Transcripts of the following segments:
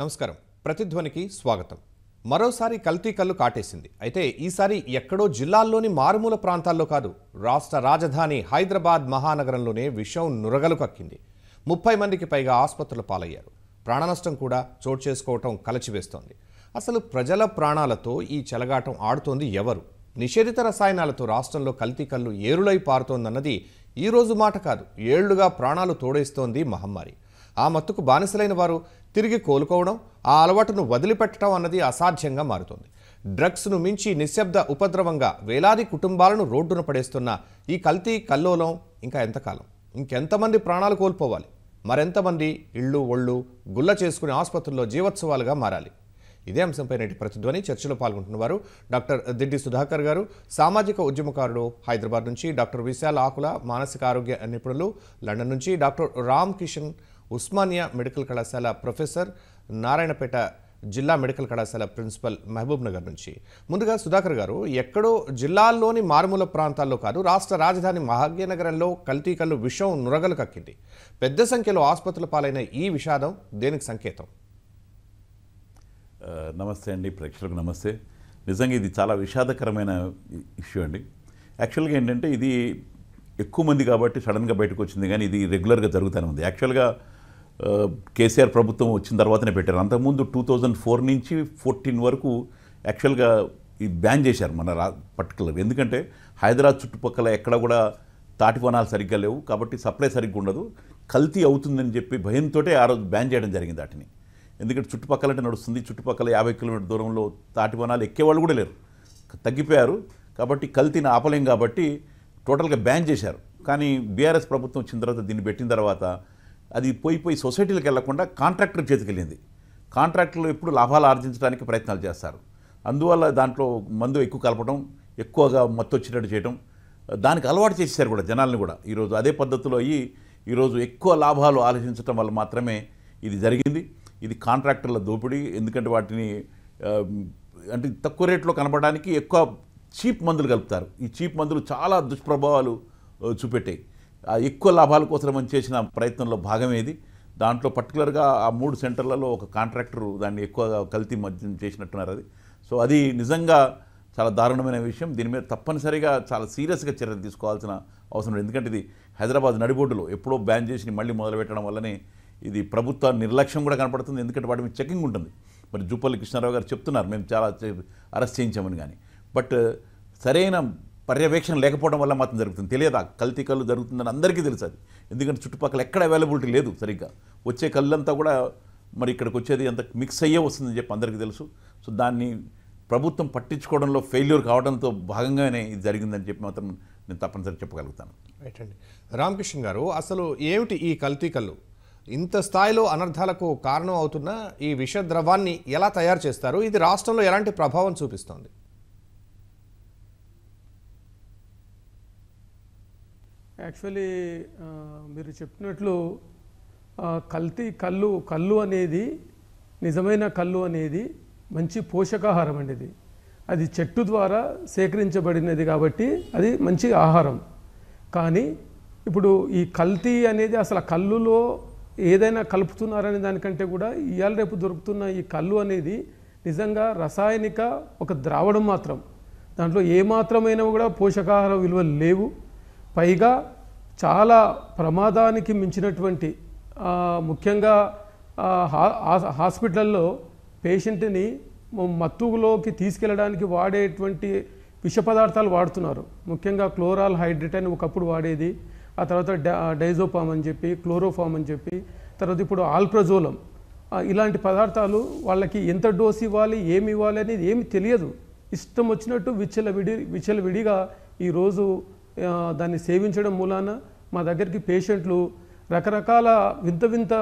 నమస్కారం. ప్రతిధ్వనికి స్వాగతం. మరోసారి కల్తీ కల్లు కాటేసింది. అయితే ఈసారి ఎక్కడో జిల్లాల్లోని మారుమూల ప్రాంతాల్లో కాదు, రాష్ట్ర రాజధాని హైదరాబాద్ మహానగరంలోనే విషం నురగలు కక్కింది. 30 మందికి పైగా ఆసుపత్రుల పాలయ్యారు. ప్రాణనష్టం కూడా చోటు చేసుకోవటం కలచివేస్తోంది. అసలు ప్రజల ప్రాణాలతో ఈ చెలగాటం ఆడుతోంది ఎవరు? నిషేధిత రసాయనాలతో రాష్ట్రంలో కల్తీ కల్లు ఏరులై పారుతోందన్నది ఈ రోజు మాట కాదు. ఏళ్లుగా ప్రాణాలు తోడేస్తోంది మహమ్మారి. ఆ మత్తుకు బానిసలైన వారు తిరిగి కోలుకోవడం, ఆ అలవాటును వదిలిపెట్టడం అన్నది అసాధ్యంగా మారుతోంది. డ్రగ్స్ను మించి నిశ్శబ్ద ఉపద్రవంగా వేలాది కుటుంబాలను రోడ్డున పడేస్తున్న ఈ కల్తీ కల్లోలం ఇంకా ఎంతకాలం? ఇంకెంతమంది ప్రాణాలు కోల్పోవాలి? మరెంతమంది ఇళ్ళు ఒళ్ళు గుల్ల చేసుకునే ఆసుపత్రుల్లో జీవోత్సవాలుగా మారాలి? ఇదే అంశంపై నేటి ప్రతిధ్వని చర్చలో పాల్గొంటున్నవారు డాక్టర్ దిడ్డి సుధాకర్ గారు, సామాజిక ఉద్యమకారుడు హైదరాబాద్ నుంచి, డాక్టర్ విశాల్ ఆకుల, మానసిక ఆరోగ్య నిపుణులు లండన్ నుంచి, డాక్టర్ రామ్ కిషన్, ఉస్మానియా మెడికల్ కళాశాల ప్రొఫెసర్, నారాయణపేట జిల్లా మెడికల్ కళాశాల ప్రిన్సిపల్, మహబూబ్ నగర్ నుంచి. ముందుగా సుధాకర్ గారు, ఎక్కడో జిల్లాల్లోని మారుమూల ప్రాంతాల్లో కాదు, రాష్ట్ర రాజధాని భాగ్యనగరంలో కల్తీ కల్లు విషం నురగలు కక్కింది. పెద్ద సంఖ్యలో ఆసుపత్రుల పాలైన ఈ విషాదం దేనికి సంకేతం? నమస్తే అండి, ప్రేక్షకులకు నమస్తే. నిజంగా ఇది చాలా విషాదకరమైన ఇష్యూ అండి. యాక్చువల్గా ఏంటంటే ఇది ఎక్కువ మంది కాబట్టి సడన్గా బయటకు వచ్చింది, కానీ ఇది రెగ్యులర్గా జరుగుతూనే ఉంది. యాక్చువల్గా కేసీఆర్ ప్రభుత్వం వచ్చిన తర్వాతనే పెట్టారు. అంతకుముందు 2004 నుంచి 14 వరకు యాక్చువల్గా ఇది బ్యాన్ చేశారు మన పర్టికులర్. ఎందుకంటే హైదరాబాద్ చుట్టుపక్కల ఎక్కడ కూడా తాటి వనాలు సరిగ్గా లేవు, కాబట్టి సప్లై సరిగ్గా ఉండదు, కల్తీ అవుతుందని చెప్పి భయంతో ఆ రోజు బ్యాన్ చేయడం జరిగింది వాటిని. ఎందుకంటే చుట్టుపక్కలంటే నడుస్తుంది, చుట్టుపక్కల 50 కిలోమీటర్ దూరంలో తాటి వనాలు ఎక్కేవాళ్ళు కూడా లేరు, తగ్గిపోయారు. కాబట్టి కల్తీని ఆపలేం కాబట్టి టోటల్గా బ్యాన్ చేశారు. కానీ బీఆర్ఎస్ ప్రభుత్వం వచ్చిన తర్వాత దీన్ని పెట్టిన తర్వాత అది పోయి సొసైటీలకు వెళ్లకుండా కాంట్రాక్టర్ చేతికి వెళ్ళింది. కాంట్రాక్టర్లు ఎప్పుడు లాభాలు ఆర్జించడానికి ప్రయత్నాలు చేస్తారు. అందువల్ల దాంట్లో మందు ఎక్కువ కలపడం, ఎక్కువగా మత్తు వచ్చేటట్టు చేయడం, దానికి అలవాటు చేసేసారు కూడా జనాల్ని కూడా. ఈరోజు అదే పద్ధతిలో ఈరోజు ఎక్కువ లాభాలు ఆలోచించడం వల్ల మాత్రమే ఇది జరిగింది. ఇది కాంట్రాక్టర్ల దోపిడీ. ఎందుకంటే వాటిని అంటే తక్కువ రేట్లో కనబడడానికి ఎక్కువ చీప్ మందులు కలుపుతారు. ఈ చీప్ మందులు చాలా దుష్ప్రభావాలు చూపెట్టాయి. ఎక్కువ లాభాల కోసం మనం చేసిన ప్రయత్నంలో భాగమేది. దాంట్లో పర్టికులర్గా ఆ 3 సెంటర్లలో ఒక కాంట్రాక్టరు దాన్ని ఎక్కువగా కల్తీ మద్యం చేసినట్టున్నారు. సో అది నిజంగా చాలా దారుణమైన విషయం. దీని మీద తప్పనిసరిగా చాలా సీరియస్గా చర్యలు తీసుకోవాల్సిన అవసరం. ఎందుకంటే ఇది హైదరాబాద్ నడిబొడ్డులో ఎప్పుడో బ్యాన్ చేసి మళ్ళీ మొదలుపెట్టడం వల్లనే ఇది ప్రభుత్వ నిర్లక్ష్యం కూడా కనపడుతుంది. ఎందుకంటే వాటి మీద చెకింగ్ ఉంటుంది. మరి జూపల్లి కృష్ణారావు గారు చెప్తున్నారు మేము చాలా అరెస్ట్ చేయించామని, కానీ బట్ సరైన పర్యవేక్షణ లేకపోవడం వల్ల మాత్రం జరుగుతుంది. తెలియదా కల్తీ కళ్ళు జరుగుతుందని అందరికీ తెలుసు అది. ఎందుకంటే చుట్టుపక్కల ఎక్కడ అవైలబిలిటీ లేదు సరిగ్గా. వచ్చే కళ్ళంతా కూడా మరి ఇక్కడికి వచ్చేది అంత మిక్స్ అయ్యే వస్తుందని చెప్పి అందరికీ తెలుసు. సో దాన్ని ప్రభుత్వం పట్టించుకోవడంలో ఫెయిల్యూర్ కావడంతో భాగంగానే ఇది జరిగిందని చెప్పి మాత్రం నేను తప్పనిసరి చెప్పగలుగుతాను. రైట్ అండి. రామకృష్ణ గారు, అసలు ఏమిటి ఈ కల్తీ కల్లు? ఇంత స్థాయిలో అనర్థాలకు కారణం అవుతున్న ఈ విష ద్రవాన్ని ఎలా తయారు చేస్తారు? ఇది రాష్ట్రంలో ఎలాంటి ప్రభావం చూపిస్తోంది? యాక్చువల్లీ మీరు చెప్పినట్లు కల్తీ కళ్ళు అనేది, నిజమైన కళ్ళు అనేది మంచి పోషకాహారం అండి. అది చెట్టు ద్వారా సేకరించబడినది కాబట్టి అది మంచి ఆహారం. కానీ ఇప్పుడు ఈ కల్తీ అనేది అసలు కళ్ళులో ఏదైనా కలుపుతున్నారనే దానికంటే కూడా ఇవాళ రేపు దొరుకుతున్న ఈ కళ్ళు అనేది నిజంగా రసాయనిక ఒక ద్రావణం మాత్రం. దాంట్లో ఏమాత్రమైనా కూడా పోషకాహార విలువలు లేవు. పైగా చాలా ప్రమాదానికి మించినటువంటి ముఖ్యంగా హాస్పిటల్లో పేషెంట్ని మత్తులోకి తీసుకెళ్ళడానికి వాడేటువంటి విష పదార్థాలు వాడుతున్నారు. ముఖ్యంగా క్లోరాల్ హైడ్రేట్ అని ఒకప్పుడు వాడేది, ఆ తర్వాత డైజోఫామ్ అని చెప్పి, క్లోరోఫామ్ అని చెప్పి, తర్వాత ఇప్పుడు ఆల్ప్రజోలం. ఇలాంటి పదార్థాలు వాళ్ళకి ఎంత డోస్ ఇవ్వాలి, ఏమి ఇవ్వాలి అనేది ఏమి తెలియదు. ఇష్టం వచ్చినట్టు విచ్చలవిడిగా ఈరోజు దాన్ని సేవించడం మూలాన మా దగ్గరికి పేషెంట్లు రకరకాల వింత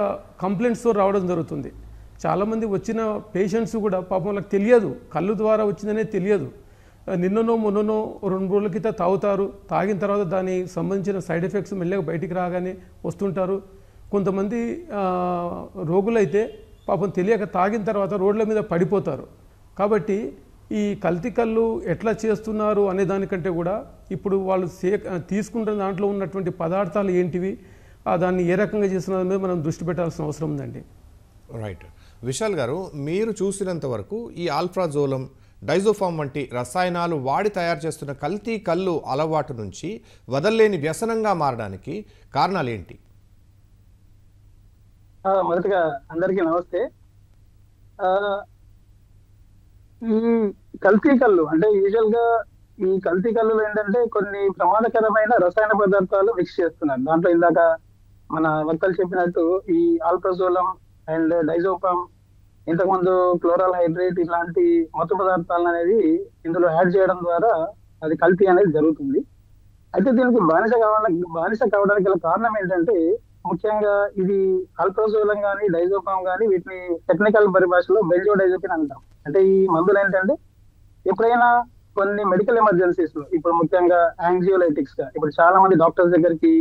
కంప్లైంట్స్తో రావడం జరుగుతుంది. చాలామంది వచ్చిన పేషెంట్స్ కూడా పాపం వాళ్ళకి తెలియదు, కళ్ళు ద్వారా వచ్చిందనే తెలియదు. నిన్ననో మొన్ననో 2 రోజుల క్రితం తాగుతారు, తాగిన తర్వాత దానికి సంబంధించిన సైడ్ ఎఫెక్ట్స్ మెల్లగా బయటికి రాగానే వస్తుంటారు. కొంతమంది రోగులైతే పాపం తెలియక తాగిన తర్వాత రోడ్ల మీద పడిపోతారు. కాబట్టి ఈ కల్తీ కళ్ళు ఎట్లా చేస్తున్నారు అనే దానికంటే కూడా ఇప్పుడు వాళ్ళు తీసుకుంటున్న దాంట్లో ఉన్నటువంటి పదార్థాలు ఏంటివి, దాన్ని ఏ రకంగా చేస్తున్న మీద మనం దృష్టి పెట్టాల్సిన అవసరం ఉందండి. రైట్. విశాల్ గారు, మీరు చూసినంత వరకు ఈ ఆల్ప్రాజోలం, డైజోఫామ్ వంటి రసాయనాలు వాడి తయారు చేస్తున్న కల్తీ కళ్ళు అలవాటు నుంచి వదల్లేని వ్యసనంగా మారడానికి కారణాలు ఏంటి? మొదటగా అందరికీ నమస్తే. ఈ కల్తీ కళ్ళు అంటే యూజువల్ గా ఈ కల్తీ కళ్ళులో ఏంటంటే కొన్ని ప్రమాదకరమైన రసాయన పదార్థాలు మిక్స్ చేస్తున్నారు. దాంట్లో ఇందాక మన వక్తలు చెప్పినట్టు ఈ ఆల్ప్రాజోలం అండ్ డైజోఫామ్, ఇంతకుముందు క్లోరల్ హైడ్రేట్ ఇలాంటి మత్తు పదార్థాలను అనేది ఇందులో యాడ్ చేయడం ద్వారా అది కల్తీ అనేది జరుగుతుంది. అయితే దీనికి బానిస కావడానికి గల కారణం ఏంటంటే ముఖ్యంగా ఇది ఆల్ప్రాజోలం కానీ డైజోఫామ్ కానీ వీటిని టెక్నికల్ పరిభాషలో బెంజోడైజోపిన్ అంటాం. అంటే ఈ మందులు ఏంటంటే ఎప్పుడైనా కొన్ని మెడికల్ ఎమర్జెన్సీస్ లో, ఇప్పుడు ముఖ్యంగా యాంగ్జియోలైటిక్స్ గా, ఇప్పుడు చాలా మంది డాక్టర్స్ దగ్గరికి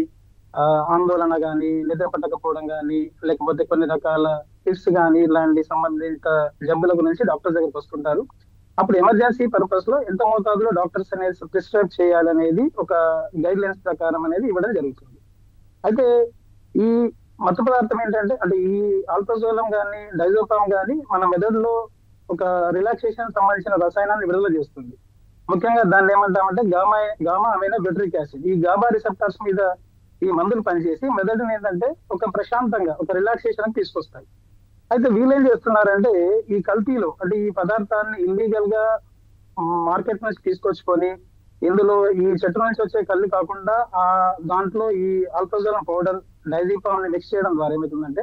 ఆందోళన కానీ, నిద్ర పట్టకపోవడం కానీ, లేకపోతే కొన్ని రకాల ఫిట్స్ కానీ ఇలాంటి సంబంధిత జబ్బుల గురించి డాక్టర్స్ దగ్గరికి వస్తుంటారు. అప్పుడు ఎమర్జెన్సీ పర్పస్ లో ఎంత మోతాదులో డాక్టర్స్ అనేది ప్రిస్క్రైబ్ చేయాలనేది ఒక గైడ్ లైన్స్ ప్రకారం అనేది ఇవ్వడం జరుగుతుంది. అయితే ఈ మత్తు పదార్థం ఏంటంటే, అంటే ఈ ఆల్ప్రాజోలం కానీ డైజోఫామ్ కానీ మన మెదడులో ఒక రిలాక్సేషన్ సంబంధించిన రసాయనాన్ని విడుదల చేస్తుంది. ముఖ్యంగా దాన్ని ఏమంటామంటే గామా అమైనో బ్యూటరిక్ యాసిడ్. ఈ గాబా రిసెప్టర్స్ మీద ఈ మందులు పనిచేసి మెదడుని ఏంటంటే ఒక ప్రశాంతంగా, ఒక రిలాక్సేషన్ తీసుకొస్తాయి. అయితే వీళ్ళేం చేస్తున్నారంటే ఈ కల్తీలో, అంటే ఈ పదార్థాన్ని ఇల్లీగల్ గా మార్కెట్ నుంచి తీసుకొచ్చుకొని ఇందులో ఈ చెట్టు నుంచి వచ్చే కళ్ళు కాకుండా దాంట్లో ఈ ఆల్ప్రాజోలం పౌడర్, డైజోఫామ్ ని మిక్స్ చేయడం ద్వారా ఏమవుతుందంటే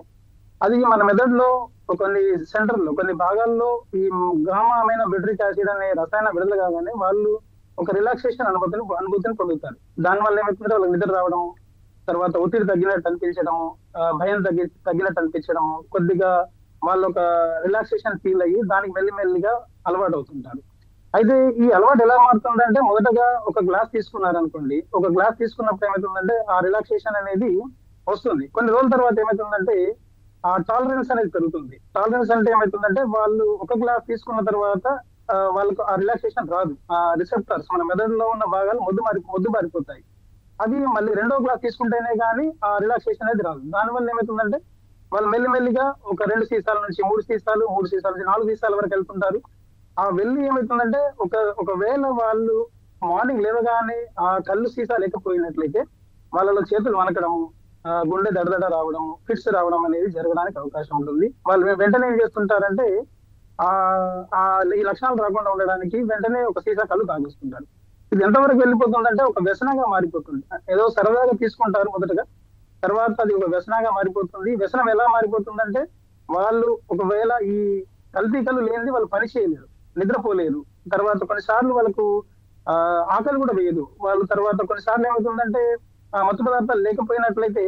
అది మన మెదడులో కొన్ని సెంటర్లో, కొన్ని భాగాల్లో ఈ గామా అమైనో బ్యూటరిక్ యాసిడ్ అనే రసాయన విడుదల కాగానే వాళ్ళు ఒక రిలాక్సేషన్ అనుభూతిని పొందుతారు. దానివల్ల ఏమవుతుందంటే వాళ్ళకి నిద్ర రావడం, తర్వాత ఒత్తిడి తగ్గినట్టు అనిపించడము, భయం తగ్గినట్టు అనిపించడము, కొద్దిగా వాళ్ళు ఒక రిలాక్సేషన్ ఫీల్ అయ్యి దానికి మెల్లిమెల్లిగా అలవాటు అవుతుంటారు. అయితే ఈ అలవాటు ఎలా మారుతుందంటే మొదటగా ఒక గ్లాస్ తీసుకున్నారనుకోండి, ఒక గ్లాస్ తీసుకున్నప్పుడు ఏమవుతుందంటే ఆ రిలాక్సేషన్ అనేది వస్తుంది. కొన్ని రోజుల తర్వాత ఏమవుతుందంటే ఆ టాలరెన్స్ అనేది పెరుగుతుంది. టాలరెన్స్ అంటే ఏమవుతుందంటే వాళ్ళు ఒక గ్లాస్ తీసుకున్న తర్వాత వాళ్ళకు ఆ రిలాక్సేషన్ రాదు. ఆ రిసెప్టర్స్ మన మెదడులో ఉన్న భాగాలు మొద్దు మారిపోతాయి. అది మళ్ళీ రెండో గ్లాస్ తీసుకుంటేనే కానీ ఆ రిలాక్సేషన్ అనేది రాదు. దానివల్ల ఏమవుతుందంటే వాళ్ళు మెల్లిమెల్లిగా ఒక 2 సీసాల నుంచి 3 సీసాలు, 3 సీసాల నుంచి 4 సీసాల వరకు వెళ్తుంటారు. ఆ వెళ్ళి ఏమవుతుందంటే ఒకవేళ వాళ్ళు మార్నింగ్ లేవగానే ఆ కళ్ళు సీసా లేకపోయినట్లయితే వాళ్ళలో చేతులు వనకడం, గుండె దడదడ రావడం, ఫిట్స్ రావడం అనేది జరగడానికి అవకాశం ఉంటుంది. వాళ్ళు వెంటనే ఏం చేస్తుంటారంటే ఈ లక్షణాలు రాకుండా ఉండడానికి వెంటనే ఒక సీసా కళ్ళు తాగేస్తుంటారు. ఇది ఎంతవరకు వెళ్ళిపోతుందంటే ఒక వ్యసనంగా మారిపోతుంది. ఏదో సరదాగా తీసుకుంటారు మొదటగా, తర్వాత అది ఒక వ్యసనంగా మారిపోతుంది. వ్యసనం ఎలా మారిపోతుందంటే వాళ్ళు ఒకవేళ ఈ కల్తీ కళ్ళు లేనిది వాళ్ళు పని చేయలేరు, నిద్రపోలేరు. తర్వాత కొన్నిసార్లు వాళ్ళకు ఆకలి కూడా వేయదు. వాళ్ళు తర్వాత కొన్నిసార్లు ఏమవుతుందంటే మత్తు పదార్థాలు లేకపోయినట్లయితే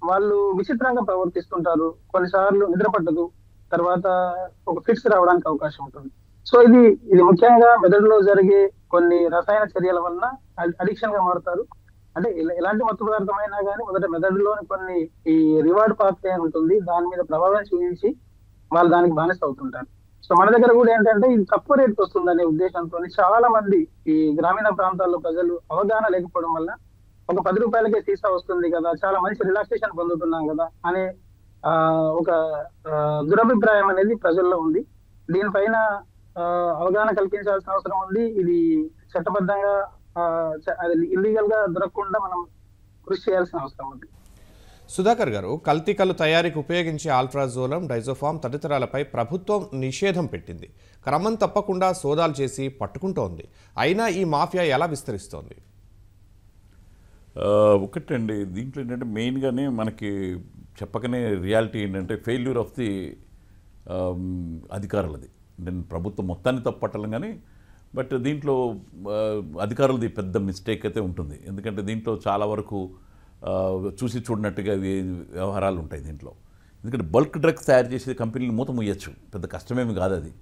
వాళ్ళు విచిత్రంగా ప్రవర్తిస్తుంటారు. కొన్నిసార్లు నిద్ర పట్టదు, తర్వాత ఒక ఫిట్స్ రావడానికి అవకాశం ఉంటుంది. సో ఇది ముఖ్యంగా మెదడులో జరిగే కొన్ని రసాయన చర్యల వలన అడిక్షన్ గా మారుతారు. అంటే ఎలాంటి మత్తు పదార్థం అయినా కానీ మొదట మెదడులోని కొన్ని ఈ రివార్డ్ పాత్రే అని ఉంటుంది, దాని మీద ప్రభావం చూపించి వాళ్ళు దానికి బానిస అవుతుంటారు. సో మన దగ్గర కూడా ఏంటంటే ఇది తక్కువ రేటుకి వస్తుందనే ఉద్దేశంతో చాలా మంది ఈ గ్రామీణ ప్రాంతాల్లో ప్రజలు అవగాహన లేకపోవడం వల్ల ఒక 10 రూపాయలకే సీసా వస్తుంది కదా, చాలా మంచి రిలాక్సేషన్ పొందుతున్నాం కదా అనే ఒక దురభిప్రాయం అనేది ప్రజల్లో ఉంది. దీనిపైన అవగాహన కల్పించాల్సిన అవసరం ఉంది. ఇది చట్టబద్ధంగా ఇల్లీగల్ గా దొరకకుండా మనం కృషి చేయాల్సిన అవసరం ఉంది. సుధాకర్ గారు, కల్తీ కళ్ళు తయారీకి ఉపయోగించే ఆల్ప్రాజోలం, డైజోఫామ్ తదితరాలపై ప్రభుత్వం నిషేధం పెట్టింది. క్రమం తప్పకుండా సోదాలు చేసి పట్టుకుంటోంది. అయినా ఈ మాఫియా ఎలా విస్తరిస్తోంది? ఒకటండి, దీంట్లో ఏంటంటే మెయిన్గానే మనకి చెప్పకనే రియాలిటీ ఏంటంటే ఫెయిల్యూర్ ఆఫ్ ది అధికారులది. నేను ప్రభుత్వం మొత్తాన్ని తప్పట్టలేం కానీ బట్ దీంట్లో అధికారులది పెద్ద మిస్టేక్ అయితే ఉంటుంది. ఎందుకంటే దీంట్లో చాలా వరకు చూసి చూడనట్టుగా వ్యవహారాలు ఉంటాయి దీంట్లో. ఎందుకంటే బల్క్ డ్రగ్స్ తయారు చేసే కంపెనీలు మూత ముయ్యచ్చు, పెద్ద కష్టమేమి కాదు అది.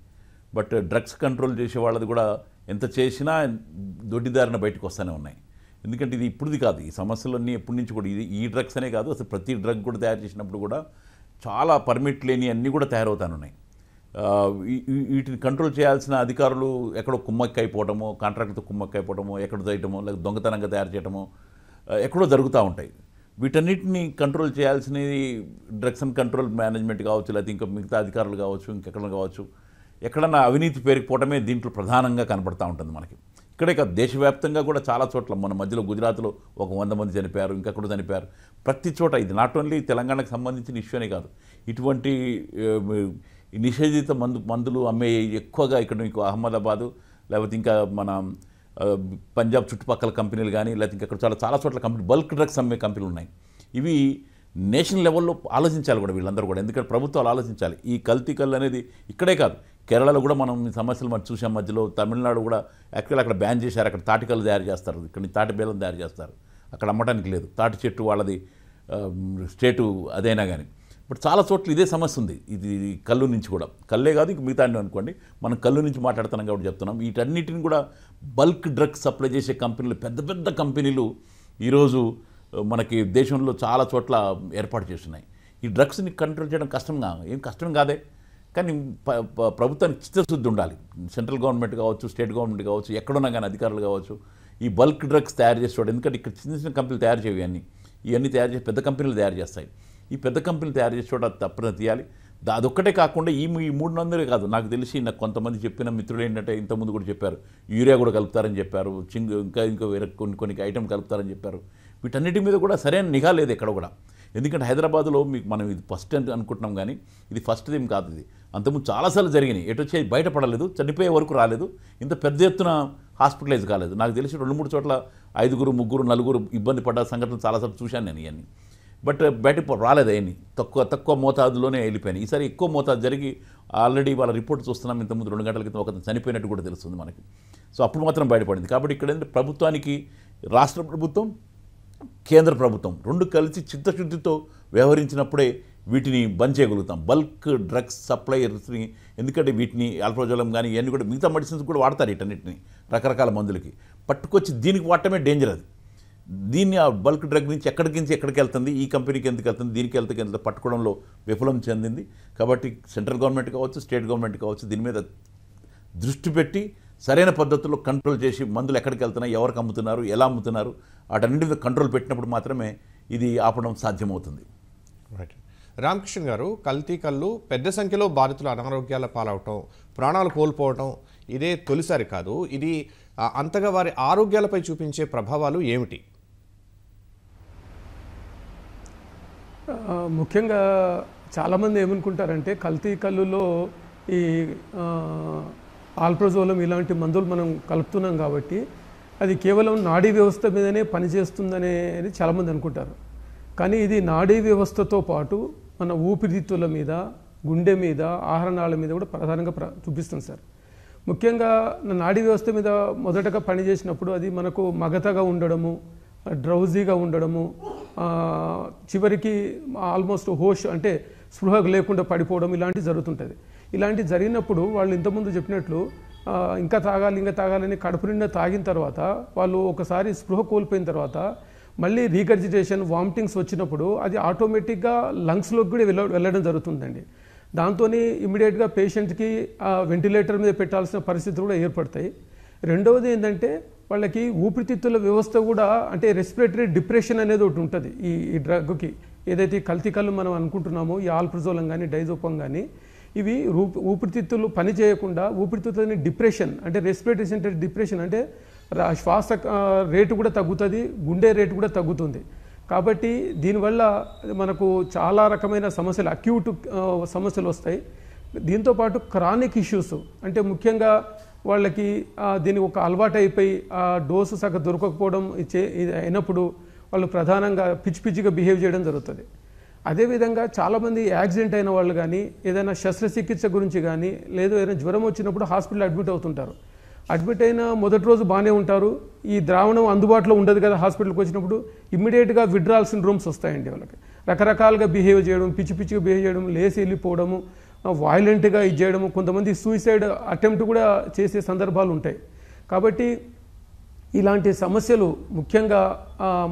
బట్ డ్రగ్స్ కంట్రోల్ చేసే వాళ్ళది కూడా ఎంత చేసినా దొడ్డిదారిన బయటకు వస్తూనే ఉన్నాయి. ఎందుకంటే ఇది ఇప్పుడుది కాదు, ఈ సమస్యలన్నీ ఎప్పటి నుంచి కూడా ఈ డ్రగ్స్ అనే కాదు, అసలు ప్రతి డ్రగ్ కూడా తయారు చేసినప్పుడు కూడా చాలా పర్మిట్ లేని అన్నీ కూడా తయారవుతానున్నాయి. వీటిని కంట్రోల్ చేయాల్సిన అధికారులు ఎక్కడో కుమ్మక్కైపోవటమో, కాంట్రాక్ట్తో కుమ్మక్కైపోవటమో, ఎక్కడో చేయటమో, లేకపోతే దొంగతనంగా తయారు చేయటమో ఎక్కడో జరుగుతూ ఉంటాయి. వీటన్నిటిని కంట్రోల్ చేయాల్సినది డ్రగ్స్ అండ్ కంట్రోల్ మేనేజ్మెంట్ కావచ్చు, లేకపోతే ఇంకా మిగతా అధికారులు కావచ్చు, ఇంకెక్కడ కావచ్చు, ఎక్కడన్నా అవినీతి పేరుకుపోవటమే దీంట్లో ప్రధానంగా కనపడతా ఉంటుంది మనకి. ఇక్కడే కాదు, దేశవ్యాప్తంగా కూడా చాలా చోట్ల, మన మధ్యలో గుజరాత్లో ఒక 100 మంది చనిపోయారు, ఇంకెక్కడ చనిపోయారు. ప్రతి చోట ఇది నాట్ ఓన్లీ తెలంగాణకు సంబంధించిన ఇష్యూనే కాదు, ఇటువంటి నిషేధిత మందులు అమ్మే ఎక్కువగా ఇక్కడ మీకు అహ్మదాబాదు, లేకపోతే ఇంకా మన పంజాబ్ చుట్టుపక్కల కంపెనీలు కానీ, లేకపోతే ఇంకా చాలా చోట్ల కంపెనీ బల్క్ డ్రగ్స్ అమ్మే కంపెనీలు ఉన్నాయి. ఇవి నేషనల్ లెవెల్లో ఆలోచించాలి కూడా వీళ్ళందరూ కూడా, ఎందుకంటే ప్రభుత్వాలు ఆలోచించాలి. ఈ కల్తీ కళ్ళు అనేది ఇక్కడే కాదు, కేరళలో కూడా మనం ఈ సమస్యలు మనం చూసాం. మధ్యలో తమిళనాడు కూడా యాక్చువల్ అక్కడ బ్యాన్ చేశారు, అక్కడ తాటి కళ్ళు తయారు చేస్తారు, ఇక్కడ తాటి బేలం తయారు చేస్తారు, అక్కడ అమ్మటానికి లేదు. తాటి చెట్టు వాళ్ళది స్టేటు అదైనా కానీ. బట్ చాలా చోట్ల ఇదే సమస్య ఉంది. ఇది కళ్ళు నుంచి కూడా, కళ్ళే కాదు ఇంక మిగతా అనుకోండి, మనం కళ్ళు నుంచి మాట్లాడుతున్నాం కాబట్టి చెప్తున్నాం. వీటన్నిటిని కూడా బల్క్ డ్రగ్స్ సప్లై చేసే కంపెనీలు, పెద్ద పెద్ద కంపెనీలు ఈరోజు మనకి దేశంలో చాలా చోట్ల ఏర్పాటు చేస్తున్నాయి. ఈ డ్రగ్స్ని కంట్రోల్ చేయడం ఏం కష్టం కాదే, కానీ ప్రభుత్వానికి చిత్తశుద్ధి ఉండాలి. సెంట్రల్ గవర్నమెంట్ కావచ్చు, స్టేట్ గవర్నమెంట్ కావచ్చు, ఎక్కడున్నా కానీ అధికారులు కావచ్చు, ఈ బల్క్ డ్రగ్స్ తయారు చేసేవాడు. ఎందుకంటే ఇక్కడ చిన్న చిన్న కంపెనీలు తయారు చేయవు, ఇవన్నీ తయారు చేసి పెద్ద కంపెనీలు తయారు చేస్తాయి. ఈ పెద్ద కంపెనీలు తయారు చేసేవాడు అది తప్పన తీయాలి. అదొక్కటే కాకుండా ఈ 300 కాదు, నాకు తెలిసి నాకు కొంతమంది చెప్పిన మిత్రులు ఏంటంటే ఇంతకుముందు కూడా చెప్పారు, యూరియా కూడా కలుపుతారని చెప్పారు, ఇంకా వేరే కొన్ని ఐటమ్ కలుపుతారని చెప్పారు. వీటన్నిటి మీద కూడా సరైన నిఘా లేదు ఎక్కడ కూడా. ఎందుకంటే హైదరాబాద్లో మీకు మనం ఇది ఫస్ట్ అనుకుంటున్నాం, కానీ ఇది ఫస్ట్ ఏం కాదు. ఇది అంతకుముందు చాలాసార్లు జరిగినాయి, ఎటు వచ్చి బయటపడలేదు, చనిపోయే వరకు రాలేదు, ఇంత పెద్ద ఎత్తున హాస్పిటలైజ్ కాలేదు. నాకు తెలిసి 2-3 చోట్ల 5, 3, 4 ఇబ్బంది పడ్డ సంఘటనలు చాలాసార్లు చూశాను నేను ఇవన్నీ. బట్ బయటకు రాలేదు, అవన్నీ తక్కువ మోతాదులోనే వెళ్ళిపోయినాయి. ఈసారి ఎక్కువ మోతాదు జరిగి ఆల్రెడీ వాళ్ళ రిపోర్ట్ చూస్తున్నాం. ఇంతకుముందు 2 గంటల క్రితం ఒక చనిపోయినట్టు కూడా తెలుస్తుంది మనకి. సో అప్పుడు మాత్రం బయటపడింది. కాబట్టి ఇక్కడ ప్రభుత్వానికి, రాష్ట్ర ప్రభుత్వం, కేంద్ర ప్రభుత్వం 2 కలిసి చిత్తశుద్ధితో వ్యవహరించినప్పుడే వీటిని బంద్ చేయగలుగుతాం, బల్క్ డ్రగ్స్ సప్లైయర్స్ని. ఎందుకంటే వీటిని ఆల్ప్రోజోలం కానీ ఇవన్నీ కూడా మిగతా మెడిసిన్స్ కూడా వాడతారు, వీటన్నిటిని రకరకాల మందులకి పట్టుకొచ్చి దీనికి వాడటమే డేంజర్. అది దీన్ని ఆ బల్క్ డ్రగ్ నుంచి ఎక్కడికి వెళ్తుంది, ఈ కంపెనీకి ఎందుకు వెళ్తుంది, దీనికి వెళ్తే పట్టుకోవడంలో విఫలం చెందింది. కాబట్టి సెంట్రల్ గవర్నమెంట్ కావచ్చు, స్టేట్ గవర్నమెంట్ కావచ్చు, దీని మీద దృష్టి పెట్టి సరైన పద్ధతుల్లో కంట్రోల్ చేసి మందులు ఎక్కడికి వెళ్తున్నాయి, ఎవరికి అమ్ముతున్నారు, ఎలా అమ్ముతున్నారు, వాటన్నిటి మీద కంట్రోల్ పెట్టినప్పుడు మాత్రమే ఇది ఆపడం సాధ్యమవుతుంది. రైట్. రామకృష్ణ గారు, కల్తీ కళ్ళు పెద్ద సంఖ్యలో బాధితులు అనారోగ్యాల పాలవటం, ప్రాణాలు కోల్పోవటం ఇదే తొలిసారి కాదు. ఇది అంతగా వారి ఆరోగ్యాలపై చూపించే ప్రభావాలు ఏమిటి? ముఖ్యంగా చాలామంది ఏమనుకుంటారంటే కల్తీ కళ్ళులో ఈ ఆల్ప్రోజోలం ఇలాంటి మందులు మనం కలుపుతున్నాం కాబట్టి అది కేవలం నాడీ వ్యవస్థ మీదనే పనిచేస్తుందనేది చాలామంది అనుకుంటారు. కానీ ఇది నాడీ వ్యవస్థతో పాటు మన ఊపిరితిత్తుల మీద, గుండె మీద, ఆహారనాళ మీద కూడా ప్రధానంగా చూపిస్తుంది సార్. ముఖ్యంగా నాడీ వ్యవస్థ మీద మొదటగా పనిచేసినప్పుడు అది మనకు మగతగా ఉండడము, డ్రౌజీగా ఉండడము, చివరికి ఆల్మోస్ట్ హోష్ అంటే స్పృహ లేకుండా పడిపోవడం ఇలాంటివి జరుగుతుంటుంది. ఇలాంటివి జరిగినప్పుడు వాళ్ళు ఇంతకుముందు చెప్పినట్లు ఇంకా తాగాలని కడుపు నిండా తాగిన తర్వాత వాళ్ళు ఒకసారి స్పృహ కోల్పోయిన తర్వాత మళ్ళీ రీగర్జిటేషన్, వామిటింగ్స్ వచ్చినప్పుడు అది ఆటోమేటిక్గా లంగ్స్లోకి కూడా వెళ్ళడం జరుగుతుందండి. దాంతో ఇమ్మీడియట్గా పేషెంట్కి వెంటిలేటర్ మీద పెట్టాల్సిన పరిస్థితులు కూడా ఏర్పడతాయి. రెండవది ఏంటంటే వాళ్ళకి ఊపిరితిత్తుల వ్యవస్థ కూడా, అంటే రెస్పిరేటరీ డిప్రెషన్ అనేది ఒకటి ఉంటుంది ఈ డ్రగ్కి. ఏదైతే కల్తీ కళ్ళు మనం అనుకుంటున్నామో, ఈ ఆల్ప్రోజోలం కానీ డైజోపం కానీ, ఇవి ఊపిరితిత్తులు పని చేయకుండా ఊపిరితిత్తులని డిప్రెషన్, అంటే రెస్పిరేటరీ సెంటర్ డిప్రెషన్, అంటే శ్వాస రేటు కూడా తగ్గుతుంది, గుండె రేటు కూడా తగ్గుతుంది. కాబట్టి దీనివల్ల మనకు చాలా రకమైన సమస్యలు, అక్యూట్ సమస్యలు వస్తాయి. దీంతోపాటు క్రానిక్ ఇష్యూస్, అంటే ముఖ్యంగా వాళ్ళకి దీని ఒక అలవాటు అయిపోయి ఆ డోసు సగ దొరకకపోవడం అయినప్పుడు వాళ్ళు ప్రధానంగా పిచ్చిగా బిహేవ్ చేయడం జరుగుతుంది. అదేవిధంగా చాలామంది యాక్సిడెంట్ అయిన వాళ్ళు కానీ, ఏదైనా శస్త్రచికిత్స గురించి కానీ, లేదా ఏదైనా జ్వరం వచ్చినప్పుడు హాస్పిటల్ అడ్మిట్ అవుతుంటారు. అడ్మిట్ అయిన మొదటి రోజు బాగానే ఉంటారు, ఈ ద్రావణం అందుబాటులో ఉండదు కదా హాస్పిటల్కి వచ్చినప్పుడు, ఇమ్మీడియట్గా విడ్రాల్ సిండ్రోమ్స్ వస్తాయండి. వాళ్ళకి రకరకాలుగా బిహేవ్ చేయడం, పిచ్చిగా బిహేవ్ చేయడం, లేసి వెళ్ళిపోవడము, వాయిలెంట్గా ఇది చేయడము, కొంతమంది సూసైడ్ అటెంప్ట్ కూడా చేసే సందర్భాలు ఉంటాయి. కాబట్టి ఇలాంటి సమస్యలు ముఖ్యంగా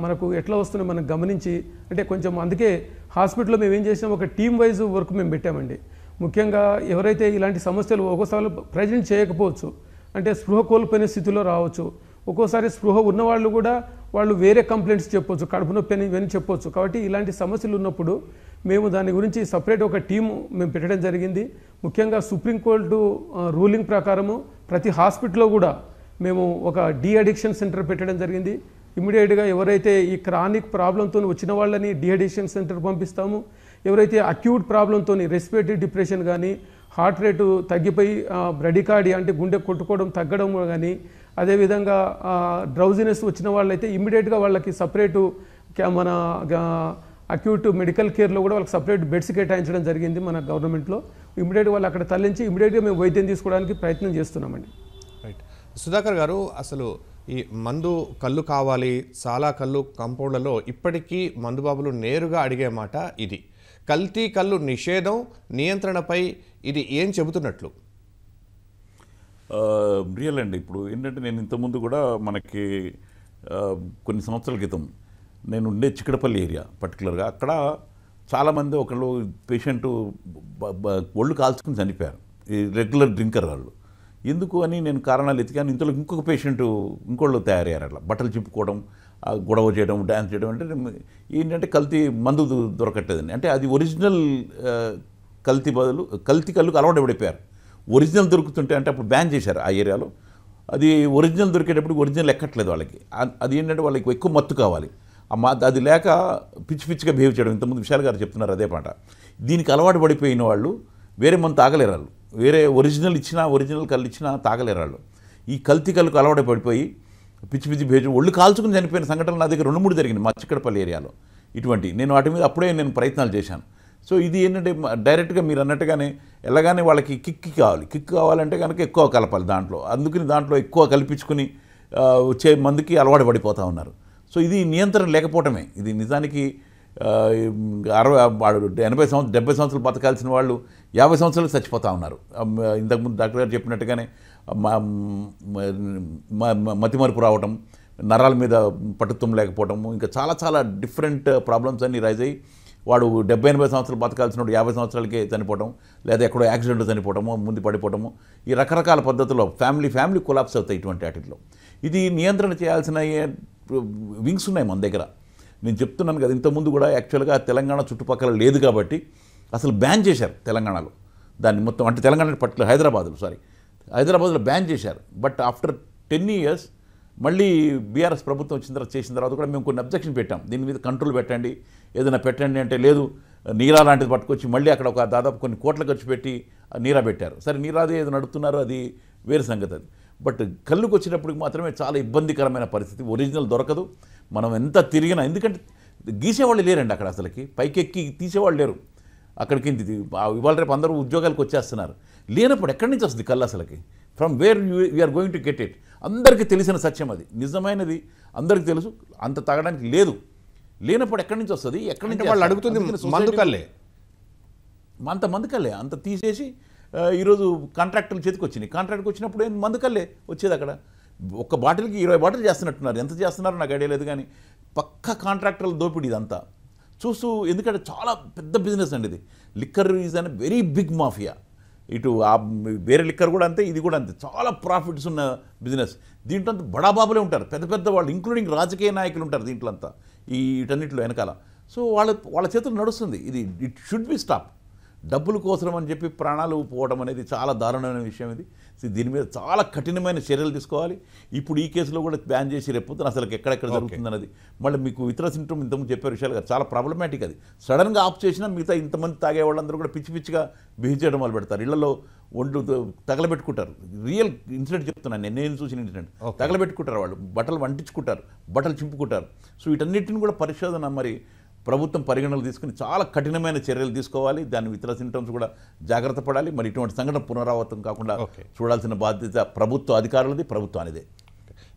మనకు ఎట్లా వస్తున్నాయి మనం గమనించి, అంటే కొంచెం అందుకే హాస్పిటల్లో మేము ఏం చేసినాం, ఒక టీమ్ వైజ్ వర్క్ మేము పెట్టామండి. ముఖ్యంగా ఎవరైతే ఇలాంటి సమస్యలు ఒక్కోసారి ప్రజెంట్ చేయకపోవచ్చు, అంటే స్పృహ కోల్పోయిన స్థితిలో రావచ్చు, ఒక్కోసారి స్పృహ ఉన్నవాళ్ళు కూడా వాళ్ళు వేరే కంప్లైంట్స్ చెప్పొచ్చు, కడుపు నొప్పి అని ఇవన్నీ చెప్పొచ్చు. కాబట్టి ఇలాంటి సమస్యలు ఉన్నప్పుడు మేము దాని గురించి సపరేట్ ఒక టీము మేము పెట్టడం జరిగింది. ముఖ్యంగా సుప్రీంకోర్టు రూలింగ్ ప్రకారము ప్రతి హాస్పిటల్లో కూడా మేము ఒక డీ అడిక్షన్ సెంటర్ పెట్టడం జరిగింది. ఇమీడియట్గా ఎవరైతే ఈ క్రానిక్ ప్రాబ్లంతో వచ్చిన వాళ్ళని డీ అడిక్షన్ సెంటర్ పంపిస్తాము. ఎవరైతే అక్యూట్ ప్రాబ్లంతో రెస్పిరేటరీ డిప్రెషన్ కానీ, హార్ట్ రేటు తగ్గిపోయి బ్రడికార్డియా అంటే గుండె కొట్టుకోవడం తగ్గడం కానీ, అదేవిధంగా డ్రౌజినెస్ వచ్చిన వాళ్ళైతే ఇమ్మీడియట్గా వాళ్ళకి సపరేటు మన అక్యూట్ మెడికల్ కేర్లో కూడా వాళ్ళకి సపరేట్ బెడ్స్ కేటాయించడం జరిగింది మన గవర్నమెంట్లో. ఇమ్మీడియట్గా వాళ్ళు అక్కడ తరలించి ఇమ్మీడియట్గా మేము వైద్యం తీసుకోవడానికి ప్రయత్నం చేస్తున్నామండి. రైట్. సుధాకర్ గారు, అసలు ఈ మందు కళ్ళు కావాలి, చాలా కళ్ళు కంపౌండ్లలో ఇప్పటికీ మందుబాబులు నేరుగా అడిగే మాట ఇది. కల్తీ కళ్ళు నిషేధం, నియంత్రణపై ఇది ఏం చెబుతున్నట్లు? రియల్ అండి. ఇప్పుడు ఏంటంటే నేను ఇంతకుముందు కూడా మనకి కొన్ని సంవత్సరాల క్రితం నేను ఉండే చిక్కడపల్లి ఏరియా పర్టికులర్గా, అక్కడ చాలామంది ఒకళ్ళు పేషెంట్ ఒళ్ళు కాల్చుకుని చనిపోయారు. ఈ రెగ్యులర్ డ్రింకర్ వాళ్ళు. ఎందుకు అని నేను కారణాలు ఎతికాను. ఇంతలో ఇంకొక పేషెంట్ ఇంకోళ్ళు తయారయ్యారు. అట్లా బట్టలు చింపుకోవడం, గొడవ చేయడం, డ్యాన్స్ చేయడం. అంటే ఏంటంటే కల్తీ మందు దొరకట్టేదని. అంటే అది ఒరిజినల్ కల్తీ బదులు కల్తీ కళ్ళుకు అలవాటు పడిపోయారు. ఒరిజినల్ దొరుకుతుంటే అంటే అప్పుడు బ్యాన్ చేశారు ఆ ఏరియాలో. అది ఒరిజినల్ దొరికేటప్పుడు ఒరిజినల్ ఎక్కట్లేదు వాళ్ళకి. అది ఏంటంటే వాళ్ళకి ఎక్కువ మత్తు కావాలి. అది లేక పిచ్చి పిచ్చిగా బిహేవ్ చేయడం. ఇంతకుముందు విశాల్ గారు చెప్తున్నారు అదే మాట. దీనికి అలవాటు పడిపోయిన వాళ్ళు వేరే మందు తాగలేరు. వాళ్ళు వేరే ఒరిజినల్ కళ్ళు ఇచ్చినా తాగలేరు వాళ్ళు. ఈ కల్తీ కళ్ళకు అలవాటు పడిపోయి పిచ్చి పిచ్చి బిహేవ్, ఒళ్ళు కాల్చుకుని చనిపోయిన సంఘటనలు నా దగ్గర 2-3 జరిగింది మా చిక్కడపల్లి ఏరియాలో. ఇటువంటి నేను వాటి మీద అప్పుడే నేను ప్రయత్నాలు చేశాను. సో ఇది ఏంటంటే డైరెక్ట్గా మీరు అన్నట్టుగానే ఎలాగానే వాళ్ళకి కిక్ కావాలంటే కనుక ఎక్కువ కలపాలి దాంట్లో. అందుకని దాంట్లో ఎక్కువ కల్పించుకుని వచ్చే మందికి అలవాటు పడిపోతూ ఉన్నారు. సో ఇది నియంత్రణ లేకపోవటమే. ఇది నిజానికి 70 సంవత్సరాలు బతకాల్సిన వాళ్ళు 50 సంవత్సరాలు చచ్చిపోతూ ఉన్నారు. ఇంతకుముందు డాక్టర్ గారు చెప్పినట్టుగానే మతిమరుపు రావటం, నరాల మీద పటుత్వం లేకపోవటము, ఇంకా చాలా చాలా డిఫరెంట్ ప్రాబ్లమ్స్ అన్నీ రైజ్ అయ్యి వాడు 70-80 సంవత్సరాలు బతకాల్సిన 50 సంవత్సరాలకే చనిపోవడం, లేదా ఎక్కడో యాక్సిడెంట్లో చనిపోవటము, ముందు పడిపోవటము, ఈ రకరకాల పద్ధతుల్లో ఫ్యామిలీ కొలాప్స్ అవుతాయి ఇటువంటి వాటిల్లో. ఇది నియంత్రణ చేయాల్సిన వింగ్స్ ఉన్నాయి మన దగ్గర. నేను చెప్తున్నాను కదా, ఇంతకుముందు కూడా యాక్చువల్గా తెలంగాణ చుట్టుపక్కల లేదు కాబట్టి అసలు బ్యాన్ చేశారు తెలంగాణలో దాన్ని మొత్తం. అంటే తెలంగాణ పర్టికులర్ హైదరాబాద్లో బ్యాన్ చేశారు. బట్ ఆఫ్టర్ 10 years మళ్ళీ బీఆర్ఎస్ ప్రభుత్వం చేసిన తర్వాత కూడా మేము కొన్ని అబ్జెక్షన్ పెట్టాం. దీని మీద కంట్రోల్ పెట్టండి, ఏదైనా పెట్టండి అంటే లేదు. నీరా లాంటిది పట్టుకొచ్చి మళ్ళీ అక్కడ ఒక దాదాపు కొన్ని కోట్ల ఖర్చు పెట్టి నీరా పెట్టారు. సరే నీరాది ఏదో నడుపుతున్నారు, అది వేరే సంగతి. అది బట్ కళ్ళుకు వచ్చినప్పటికి మాత్రమే చాలా ఇబ్బందికరమైన పరిస్థితి. ఒరిజినల్ దొరకదు. మనం ఎంత తిరిగినా, ఎందుకంటే గీసేవాళ్ళు లేరండి అక్కడ. అసలుకి పైకెక్కి తీసేవాళ్ళు లేరు అక్కడికి. ఇవాళ రేపు అందరూ ఉద్యోగాలకు వచ్చేస్తున్నారు. లేనప్పుడు ఎక్కడి నుంచి వస్తుంది కళ్ళు అసలుకి? From where we are going to get it? అందరికీ తెలిసిన సత్యం అది, నిజమైనది అందరికీ తెలుసు. అంత తాగడానికి లేదు. లేనప్పుడు ఎక్కడి నుంచి వస్తుంది? ఎక్కడి నుంచి వాళ్ళు అడుగుతుంది? మందు కళ్ళే, అంత తీసేసి ఈరోజు కాంట్రాక్టర్లు చేతికి వచ్చినాయి. కాంట్రాక్ట్కి వచ్చినప్పుడు ఏం మందు కళ్ళే వచ్చేది అక్కడ. ఒక బాటిల్కి 20 బాటిల్ చేస్తున్నట్టున్నారు. ఎంత చేస్తున్నారో నాకు ఐడియా లేదు, కానీ పక్క కాంట్రాక్టర్ల దోపిడీ ఇదంతా చూస్తూ. ఎందుకంటే చాలా పెద్ద బిజినెస్ అండి ఇది. Liquor is an very big mafia. ఇటు వేరే లిక్కర్ కూడా అంతే, ఇది కూడా అంతే. చాలా ప్రాఫిట్స్ ఉన్న బిజినెస్. దీంట్లో అంతా బడాబాబులే ఉంటారు, పెద్ద పెద్ద వాళ్ళు, ఇంక్లూడింగ్ రాజకీయ నాయకులు ఉంటారు దీంట్లో అంతా, వీటన్నిటిలో వెనకాల. సో వాళ్ళ చేతులు నడుస్తుంది ఇది. It should be stop. డబ్బుల కోసం అని చెప్పి ప్రాణాలు పోవడం అనేది చాలా దారుణమైన విషయం ఇది. దీని మీద చాలా కఠినమైన చర్యలు తీసుకోవాలి. ఇప్పుడు ఈ కేసులో కూడా బ్యాన్ చేసి రేపు అసలు ఎక్కడెక్కడ జరుగుతుందన్నది. మళ్ళీ మీకు ఇతర సింటమ్ ఇంతకుముందు చెప్పే విషయాలు కాదు, చాలా ప్రాబ్లమాటిక్ అది. సడన్గా ఆఫ్ చేసినా మిగతా ఇంతమంది తాగే వాళ్ళందరూ కూడా పిచ్చి పిచ్చిగా బిహేవ్ చేయడం మొదలు పెడతారు. ఇళ్లలో ఒంట్లు తగలబెట్టుకుంటారు. రియల్ ఇన్సిడెంట్ చెప్తున్నాను నేను చూసిన ఇన్సిడెంట్. తగలబెట్టుకుంటారు వాళ్ళు, బట్టలు వంటించుకుంటారు, బట్టలు చింపుకుంటారు. సో వీటన్నిటిని కూడా పరిశోధన మరి ప్రభుత్వం పరిగణనలు తీసుకుని చాలా కఠినమైన చర్యలు తీసుకోవాలి. దాని ఇతర సింటమ్స్ కూడా జాగ్రత్త పడాలి. మరి ఇటువంటి సంఘటన పునరావృతం కాకుండా చూడాల్సిన బాధ్యత ప్రభుత్వ అధికారులది, ప్రభుత్వానిదే.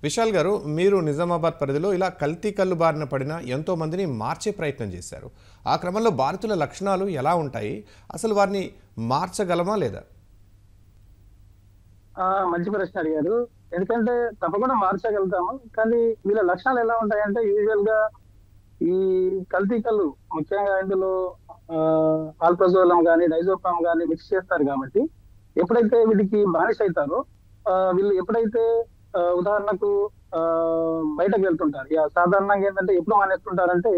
విశాల్ గారు, మీరు నిజామాబాద్ పరిధిలో ఇలా కల్తీ కళ్ళు బారిన పడిన ఎంతో మందిని మార్చే ప్రయత్నం చేశారు. ఆ క్రమంలో బాధితుల లక్షణాలు ఎలా ఉంటాయి? అసలు వారిని మార్చగలమా లేదా? మంచి ప్రశ్న అడిగారు. ఎందుకంటే తప్పకుండా మార్చగలుగుతాము, కానీ వీళ్ళ లక్షణాలు ఎలా ఉంటాయంటే యూజువల్ గా ఈ కల్తీ కళ్ళు ముఖ్యంగా ఇందులో ఆల్ప్రజోలం కానీ డైజోపామ్ కానీ మిక్స్ చేస్తారు కాబట్టి ఎప్పుడైతే వీటికి బానిస అవుతారో వీళ్ళు ఎప్పుడైతే ఉదాహరణకు ఆ బయటకు వెళ్తుంటారు. సాధారణంగా ఏంటంటే ఎప్పుడు మానేస్తుంటారంటే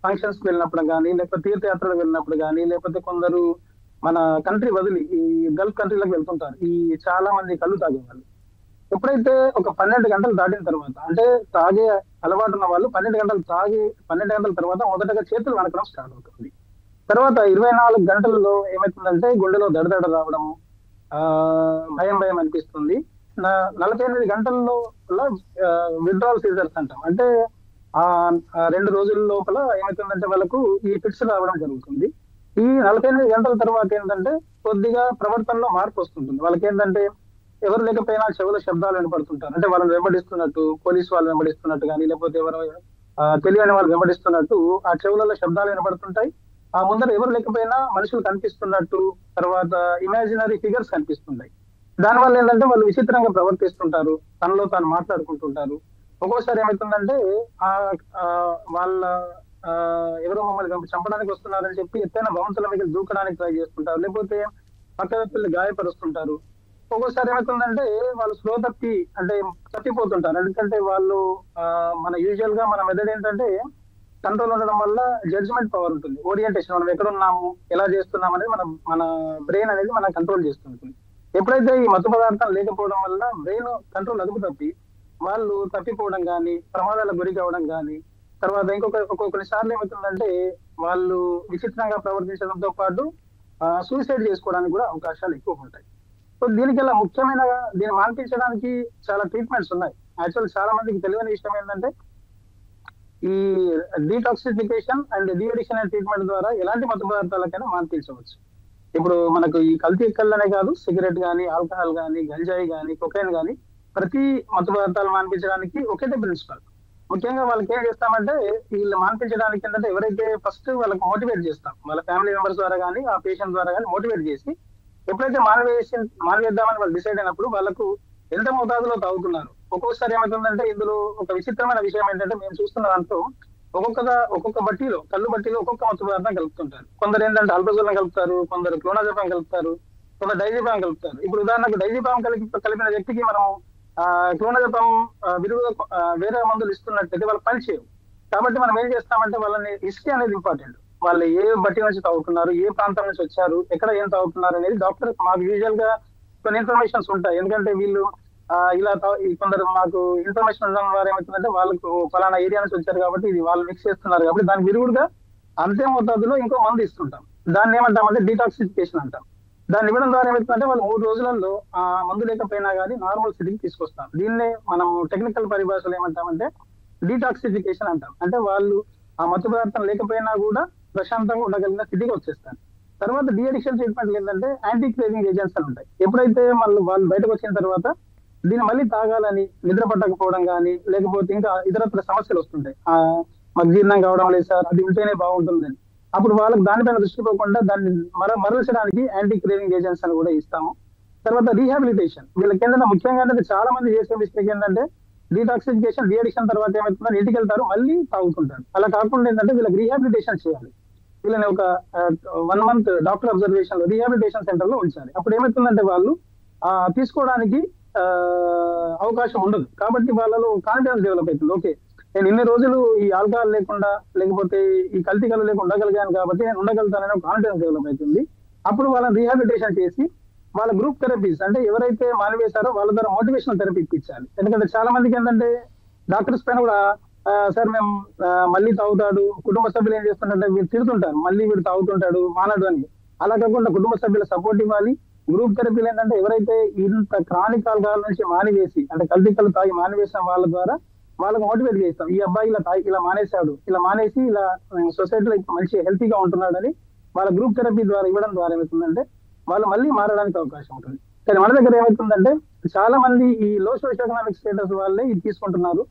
ఫంక్షన్స్ కి వెళ్ళినప్పుడు కానీ, లేకపోతే తీర్థయాత్రలకు వెళ్ళినప్పుడు కానీ, లేకపోతే కొందరు మన కంట్రీ వదిలి ఈ గల్ఫ్ కంట్రీలకు వెళ్తుంటారు. ఈ చాలా మంది కళ్ళు తాగే వాళ్ళు ఎప్పుడైతే ఒక 12 గంటలు దాటిన తర్వాత, అంటే తాగే అలవాటు ఉన్న వాళ్ళు 12 గంటల తర్వాత మొదటగా చేతులు వణకడం స్టార్ట్ అవుతుంది. తర్వాత 24 గంటలలో ఏమవుతుందంటే గుండెలో దడదడ రావడము, ఆ భయం భయం అనిపిస్తుంది. 48 గంటల్లో విత్డ్రాల్ సీజర్స్ అంటాం. అంటే ఆ 2 రోజుల లోపల ఏమవుతుందంటే వాళ్ళకు ఈ ఫిట్స్ రావడం జరుగుతుంది. ఈ 48 గంటల తర్వాత ఏంటంటే కొద్దిగా ప్రవర్తనలో మార్పు వస్తుంటుంది. వాళ్ళకి ఏంటంటే ఎవరు లేకపోయినా చెవుల శబ్దాలు వినపడుతుంటారు. అంటే వాళ్ళని వెంబడిస్తున్నట్టు, పోలీసు వాళ్ళు వెంబడిస్తున్నట్టు కానీ, లేకపోతే ఎవరు తెలియని వాళ్ళు వెంబడిస్తున్నట్టు ఆ చెవులలో శబ్దాలు వినపడుతుంటాయి. ఆ ముందర ఎవరు లేకపోయినా మనుషులు కనిపిస్తున్నట్టు, తర్వాత ఇమాజినరీ ఫిగర్స్ కనిపిస్తుంటాయి. దానివల్ల ఏంటంటే వాళ్ళు విచిత్రంగా ప్రవర్తిస్తుంటారు, తనలో తాను మాట్లాడుకుంటుంటారు. ఒక్కోసారి ఏమవుతుందంటే వాళ్ళ ఎవరో మమ్మల్ని చంపడానికి వస్తున్నారని చెప్పి ఎత్తైన భవంతుల మీద దూకడానికి ట్రై చేస్తుంటారు, లేకపోతే పక్క వ్యక్తులు గాయపరుస్తుంటారు. ఒక్కోసారి ఏమవుతుందంటే వాళ్ళు స్లో తప్పిపోతుంటారు. ఎందుకంటే వాళ్ళు మన యూజువల్ గా మన మెథడ్ ఏంటంటే కంట్రోల్ ఉండడం వల్ల జడ్జిమెంట్ పవర్ ఉంటుంది, ఓరియంటేషన్, మనం ఎక్కడ ఉన్నాము, ఎలా చేస్తున్నాం అనేది మన బ్రెయిన్ అనేది మన కంట్రోల్ చేస్తుంటుంది. ఎప్పుడైతే ఈ మత్తు పదార్థం లేకపోవడం వల్ల బ్రెయిన్ కంట్రోల్ అదుపు తప్పి వాళ్ళు తప్పిపోవడం కానీ, ప్రమాదాలకు గురి కావడం కానీ, తర్వాత కొన్నిసార్లు ఏమవుతుందంటే వాళ్ళు విచిత్రంగా ప్రవర్తించడంతో పాటు సూసైడ్ చేసుకోవడానికి కూడా అవకాశాలు ఎక్కువ ఉంటాయి. సో దీనికల్లా ముఖ్యమైన దీన్ని మాన్పించడానికి చాలా ట్రీట్మెంట్స్ ఉన్నాయి. యాక్చువల్ చాలా మందికి తెలియని విషయం ఏంటంటే ఈ డీటాక్సిఫికేషన్ అండ్ డీ అడిక్షన్ అనే ట్రీట్మెంట్ ద్వారా ఎలాంటి మత్తు పదార్థాలకైనా మాన్పించవచ్చు. ఇప్పుడు మనకు ఈ కల్తీ కళ్ళనే కాదు, సిగరెట్ కానీ, ఆల్కహాల్ కానీ, గంజాయి కానీ, కొకైన్ కానీ, ప్రతి మత్తు పదార్థాలు మాన్పించడానికి ఒకటే ప్రిన్సిపల్. ముఖ్యంగా వాళ్ళకి ఏం చేస్తామంటే వీళ్ళు మాన్పించడానికి ఏంటంటే ఎవరైతే ఫస్ట్ వాళ్ళకి మోటివేట్ చేస్తాం, వాళ్ళ ఫ్యామిలీ మెంబర్స్ ద్వారా కానీ, ఆ పేషెంట్ ద్వారా కానీ మోటివేట్ చేసి ఎప్పుడైతే మానివేద్దామని వాళ్ళు డిసైడ్ అయినప్పుడు వాళ్ళకు ఎంత మోతాదులో తాగుతున్నారు. ఒక్కొక్కసారి ఏమవుతుందంటే ఇందులో ఒక విచిత్రమైన విషయం ఏంటంటే మేము చూస్తున్న దాంట్లో ఒక్కొక్క బట్టీలో, కళ్ళు బట్టీలో ఒక్కొక్క మత్తు పదార్థం కలుపుతుంటారు. కొందరు ఏంటంటే అల్బజోలం కలుపుతారు, కొందరు క్లోనాజెపామ్ కలుపుతారు, కొందరు డైజెపామ్ కలుపుతారు. ఇప్పుడు ఉదాహరణకు డైజెపామ్ కలిపిన వ్యక్తికి మనం క్లోనాజెపామ్ విరుగుగా వేరే మందులు ఇస్తున్నట్టయితే వాళ్ళు పని చేయవు. కాబట్టి మనం ఏం చేస్తామంటే వాళ్ళని హిస్టరీ అనేది ఇంపార్టెంట్. వాళ్ళు ఏ బట్టి నుంచి తాగుతున్నారు, ఏ ప్రాంతం నుంచి వచ్చారు, ఎక్కడ ఏం తాగుతున్నారు అనేది డాక్టర్ మాకు యూజువల్ గా కొన్ని ఇన్ఫర్మేషన్స్ ఉంటాయి. ఎందుకంటే వీళ్ళు ఇలా కొందరు మాకు ఇన్ఫర్మేషన్ ఉండడం ద్వారా ఏమవుతుందంటే వాళ్ళకు ఫలానా ఏరియా నుంచి వచ్చారు కాబట్టి ఇది వాళ్ళు మిక్స్ చేస్తున్నారు కాబట్టి దానికి విరుగుడుగా అంతే మోతాదులో ఇంకో మందు ఇస్తుంటాం. దాన్ని ఏమంటామంటే డీటాక్సిఫికేషన్ అంటాం. దాన్ని ఇవ్వడం ద్వారా ఏమవుతుందంటే వాళ్ళు 3 రోజులలో ఆ మందు లేకపోయినా కానీ నార్మల్ స్థితికి తీసుకొస్తాం. దీన్నే మనం టెక్నికల్ పరిభాషలో ఏమంటామంటే డీటాక్సిఫికేషన్ అంటాం. అంటే వాళ్ళు ఆ మత్తు పదార్థం లేకపోయినా కూడా ప్రశాంతంగా ఉండగలిగిన స్థితికి వచ్చేస్తారు. తర్వాత డీ అడిక్షన్ ట్రీట్మెంట్ ఏంటంటే యాంటీ క్రేవింగ్ ఏజెంట్స్ అని ఉంటాయి. ఎప్పుడైతే వాళ్ళు బయటకు వచ్చిన తర్వాత దీన్ని మళ్ళీ తాగాలని నిద్ర పట్టకపోవడం కానీ, లేకపోతే ఇంకా ఇతరత్ర సమస్యలు వస్తుంటాయి, మాకు జీర్ణం కావడం లేదు సార్, అది ఉంటేనే బాగుంటుందని, అప్పుడు వాళ్ళకి దానిపైన దృష్టి పోకుండా దాన్ని మరల్చడానికి యాంటీ క్రేవింగ్ ఏజెంట్స్ అని కూడా ఇస్తాము. తర్వాత రీహాబిలిటేషన్, వీళ్ళకి ఏంటంటే ముఖ్యంగా అంటే చాలా మంది చేసే మిస్టేక్ ఏంటంటే డీటాక్సిఫికేషన్, డీ అడిక్షన్ తర్వాత ఏమవుతుందో ఇంటికి వెళ్తారు, మళ్ళీ తాగుతుంటారు. అలా కాకుండా ఏంటంటే వీళ్ళకి రీహాబిలిటేషన్ చేయాలి. వీళ్ళని ఒక 1 month డాక్టర్ అబ్జర్వేషన్ లో రీహాబిలిటేషన్ సెంటర్ లో ఉంచాలి. అప్పుడు ఏమవుతుందంటే వాళ్ళు తీసుకోవడానికి అవకాశం ఉండదు. కాబట్టి వాళ్ళలో కాన్ఫిడెన్స్ డెవలప్ అవుతుంది. ఓకే, నేను ఇన్ని రోజులు ఈ ఆల్కహాల్ లేకుండా, లేకపోతే ఈ కల్తీ కళ్ళు లేకుండా ఉండగలిగాను కాబట్టి నేను ఉండగలుగుతానని కాన్ఫిడెన్స్ డెవలప్ అవుతుంది. అప్పుడు వాళ్ళని రీహాబిలిటేషన్ చేసి వాళ్ళ గ్రూప్ థెరపీస్, అంటే ఎవరైతే మానివేశారో వాళ్ళ ద్వారా మోటివేషనల్ థెరపీ ఇప్పించాలి. ఎందుకంటే చాలా మందికి ఏంటంటే డాక్టర్స్ పైన కూడా సార్ మేము మళ్ళీ తాగుతాడు, కుటుంబ సభ్యులు ఏం చేస్తుంటే వీళ్ళు తిడుతుంటారు, మళ్ళీ వీడు తాగుతుంటాడు మానడు అని. అలా కాకుండా కుటుంబ సభ్యుల సపోర్ట్ ఇవ్వాలి. గ్రూప్ థెరపీలు ఏంటంటే ఎవరైతే ఇంత క్రానిక్ ఆల్కహాల్ నుంచి మానివేసి, అంటే కల్తీ కళ్ళు తాగి మానివేసిన వాళ్ళ ద్వారా వాళ్ళకి మోటివేట్ చేస్తాం. ఈ అబ్బాయి ఇలా తాగి ఇలా మానేశాడు, ఇలా మానేసి ఇలా సొసైటీలో మంచి హెల్తీగా ఉంటున్నాడని వాళ్ళ గ్రూప్ థెరపీ ద్వారా ఇవ్వడం ద్వారా ఏమవుతుందంటే వాళ్ళు మళ్ళీ మారడానికి అవకాశం ఉంటుంది. కానీ మన దగ్గర ఏమవుతుందంటే చాలా మంది ఈ లో సోషల్ ఎకనామిక్ స్టేటస్ వాళ్ళే ఇది తీసుకుంటున్నారు.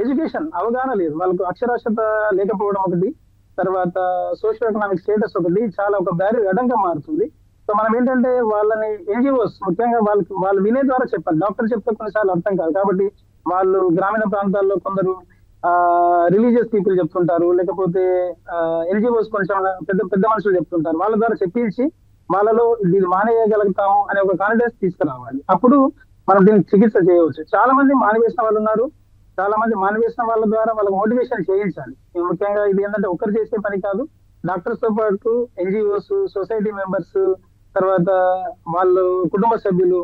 ఎడ్యుకేషన్ అవగాహన లేదు, వాళ్ళకు అక్షరాస్యత లేకపోవడం ఒకటి, తర్వాత సోషల్ ఎకనామిక్ స్టేటస్ ఒకటి చాలా ఒక బ్యారియర్ అడ్డంగా మారుతుంది. సో మనం ఏంటంటే వాళ్ళని ఎన్జిఓస్ ముఖ్యంగా వాళ్ళు వినే ద్వారా చెప్పాలి. డాక్టర్ చెప్తే కొన్నిసార్లు అర్థం కాదు కాబట్టి వాళ్ళు గ్రామీణ ప్రాంతాల్లో కొందరు రిలీజియస్ పీపుల్ చెప్తుంటారు, లేకపోతే ఎన్జిఓస్ కొంచెం పెద్ద మనుషులు చెప్తుంటారు. వాళ్ళ ద్వారా చెప్పించి వాళ్ళలో దీన్ని మానేయగలుగుతాము అనే ఒక కాన్ఫిడెన్స్ తీసుకురావాలి. అప్పుడు మనం దీనికి చికిత్స చేయవచ్చు. చాలా మంది మానివేసిన వాళ్ళు ఉన్నారు. చాలా మంది మానివేసిన వాళ్ళ ద్వారా వాళ్ళకి మోటివేషన్ చేయించాలి. ముఖ్యంగా ఇది ఏంటంటే ఒక్కరు చేసే పని కాదు. డాక్టర్స్ తో పాటు ఎన్జిఓస్, సొసైటీ మెంబర్స్, తర్వాత వాళ్ళు కుటుంబ సభ్యులు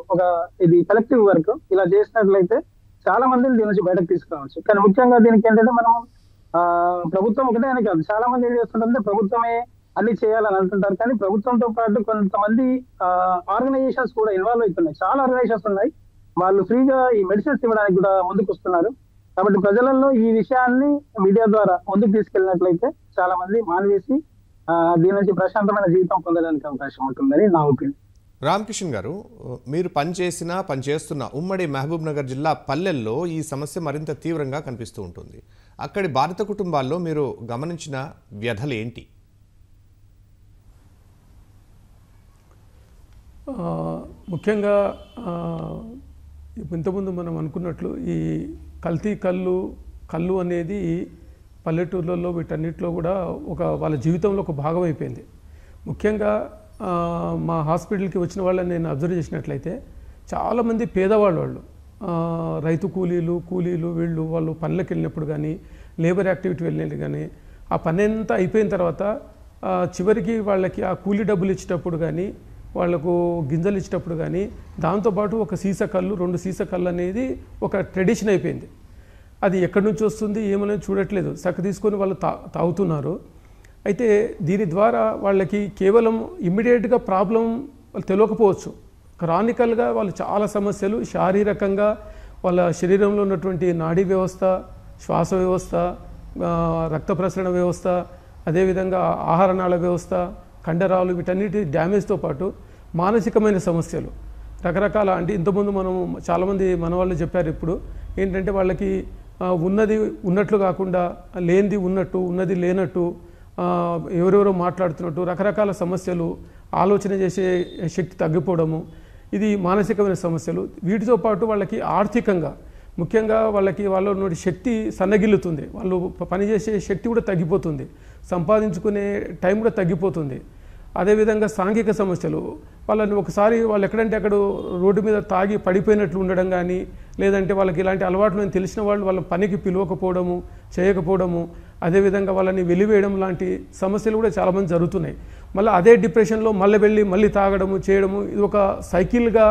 ఇది కలెక్టివ్ వర్క్ ఇలా చేసినట్లయితే చాలా మందిని దీని నుంచి బయటకు తీసుకురావచ్చు. కానీ ముఖ్యంగా దీనికి ఏంటంటే మనం ప్రభుత్వం ఒకటే అని కాదు, చాలా మంది ఏం చేస్తుంటారంటే ప్రభుత్వమే అన్ని చేయాలని అంటుంటారు. కానీ ప్రభుత్వంతో పాటు కొంతమంది ఆర్గనైజేషన్స్ కూడా ఇన్వాల్వ్ అవుతున్నాయి. చాలా ఆర్గనైజేషన్స్ ఉన్నాయి, వాళ్ళు ఫ్రీగా ఈ మెడిసిన్స్ ఇవ్వడానికి కూడా ముందుకు వస్తున్నారు. కాబట్టి ప్రజలలో ఈ విషయాన్ని మీడియా ద్వారా ముందుకు తీసుకెళ్ళినట్లయితే చాలా మంది మానివేసి దీని నుంచి ప్రశాంతమైన జీవితం పొందడానికి అవకాశం ఉంటుందని నా ఒపీనియన్. రామకిషన్ గారు, మీరు పనిచేస్తున్న ఉమ్మడి మహబూబ్ నగర్ జిల్లా పల్లెల్లో ఈ సమస్య మరింత తీవ్రంగా కనిపిస్తూ ఉంటుంది. అక్కడి బాధిత కుటుంబాల్లో మీరు గమనించిన వ్యధలు ఏంటి? ముఖ్యంగా ఇంతకుముందు మనం అనుకున్నట్లు ఈ కల్తీ కళ్ళు అనేది పల్లెటూర్లలో వీటన్నిటిలో కూడా వాళ్ళ జీవితంలో ఒక భాగం అయిపోయింది. ముఖ్యంగా మా హాస్పిటల్కి వచ్చిన వాళ్ళని నేను అబ్జర్వ్ చేసినట్లయితే చాలామంది పేదవాళ్ళు, రైతు కూలీలు వాళ్ళు పనులకు వెళ్ళినప్పుడు కానీ లేబర్ యాక్టివిటీ వెళ్ళినట్టు కానీ ఆ పని అంతా అయిపోయిన తర్వాత చివరికి వాళ్ళకి ఆ కూలీ డబ్బులు ఇచ్చేటప్పుడు కానీ వాళ్లకు గింజలు ఇచ్చేటప్పుడు కానీ దాంతోపాటు ఒక సీసా కళ్ళు, 2 సీసా కళ్ళు అనేది ఒక ట్రెడిషన్ అయిపోయింది. అది ఎక్కడి నుంచి వస్తుంది ఏమనేది చూడట్లేదు, చక్క తీసుకొని వాళ్ళు తాగుతున్నారు. అయితే దీని ద్వారా వాళ్ళకి కేవలం ఇమ్మీడియట్గా ప్రాబ్లం వాళ్ళు తెలియకపోవచ్చు, క్రానికల్గా వాళ్ళు చాలా సమస్యలు శారీరకంగా వాళ్ళ శరీరంలో ఉన్నటువంటి నాడీ వ్యవస్థ, శ్వాస వ్యవస్థ, రక్త ప్రసరణ వ్యవస్థ, అదేవిధంగా ఆహారనాళ వ్యవస్థ, కండరాలు వీటన్నిటి డ్యామేజ్తో పాటు మానసికమైన సమస్యలు రకరకాల. అంటే ఇంతకుముందు మనం చాలామంది మన వాళ్ళు చెప్పారు, ఇప్పుడు ఏంటంటే వాళ్ళకి ఉన్నది ఉన్నట్లు కాకుండా లేనిది ఉన్నట్టు, ఉన్నది లేనట్టు, ఎవరెవరో మాట్లాడుతున్నట్టు రకరకాల సమస్యలు, ఆలోచన చేసే శక్తి తగ్గిపోవడము, ఇది మానసికమైన సమస్యలు. వీటితో పాటు వాళ్ళకి ఆర్థికంగా ముఖ్యంగా వాళ్ళ నుండి శక్తి సన్నగిల్లుతుంది, వాళ్ళు పనిచేసే శక్తి కూడా తగ్గిపోతుంది, సంపాదించుకునే టైం కూడా తగ్గిపోతుంది. అదేవిధంగా సాంఘిక సమస్యలు, వాళ్ళని ఒకసారి వాళ్ళు ఎక్కడంటే అక్కడ రోడ్డు మీద తాగి పడిపోయినట్లు ఉండడం కానీ, లేదంటే వాళ్ళకి ఇలాంటి అలవాట్లు తెలిసిన వాళ్ళు వాళ్ళ పనికి పిలవకపోవడము, చేయకపోవడము, అదేవిధంగా వాళ్ళని వెలివేయడం లాంటి సమస్యలు కూడా చాలామంది జరుగుతున్నాయి. మళ్ళీ అదే డిప్రెషన్లో మళ్ళీ తాగడము చేయడము, ఇది ఒక సైకిల్గా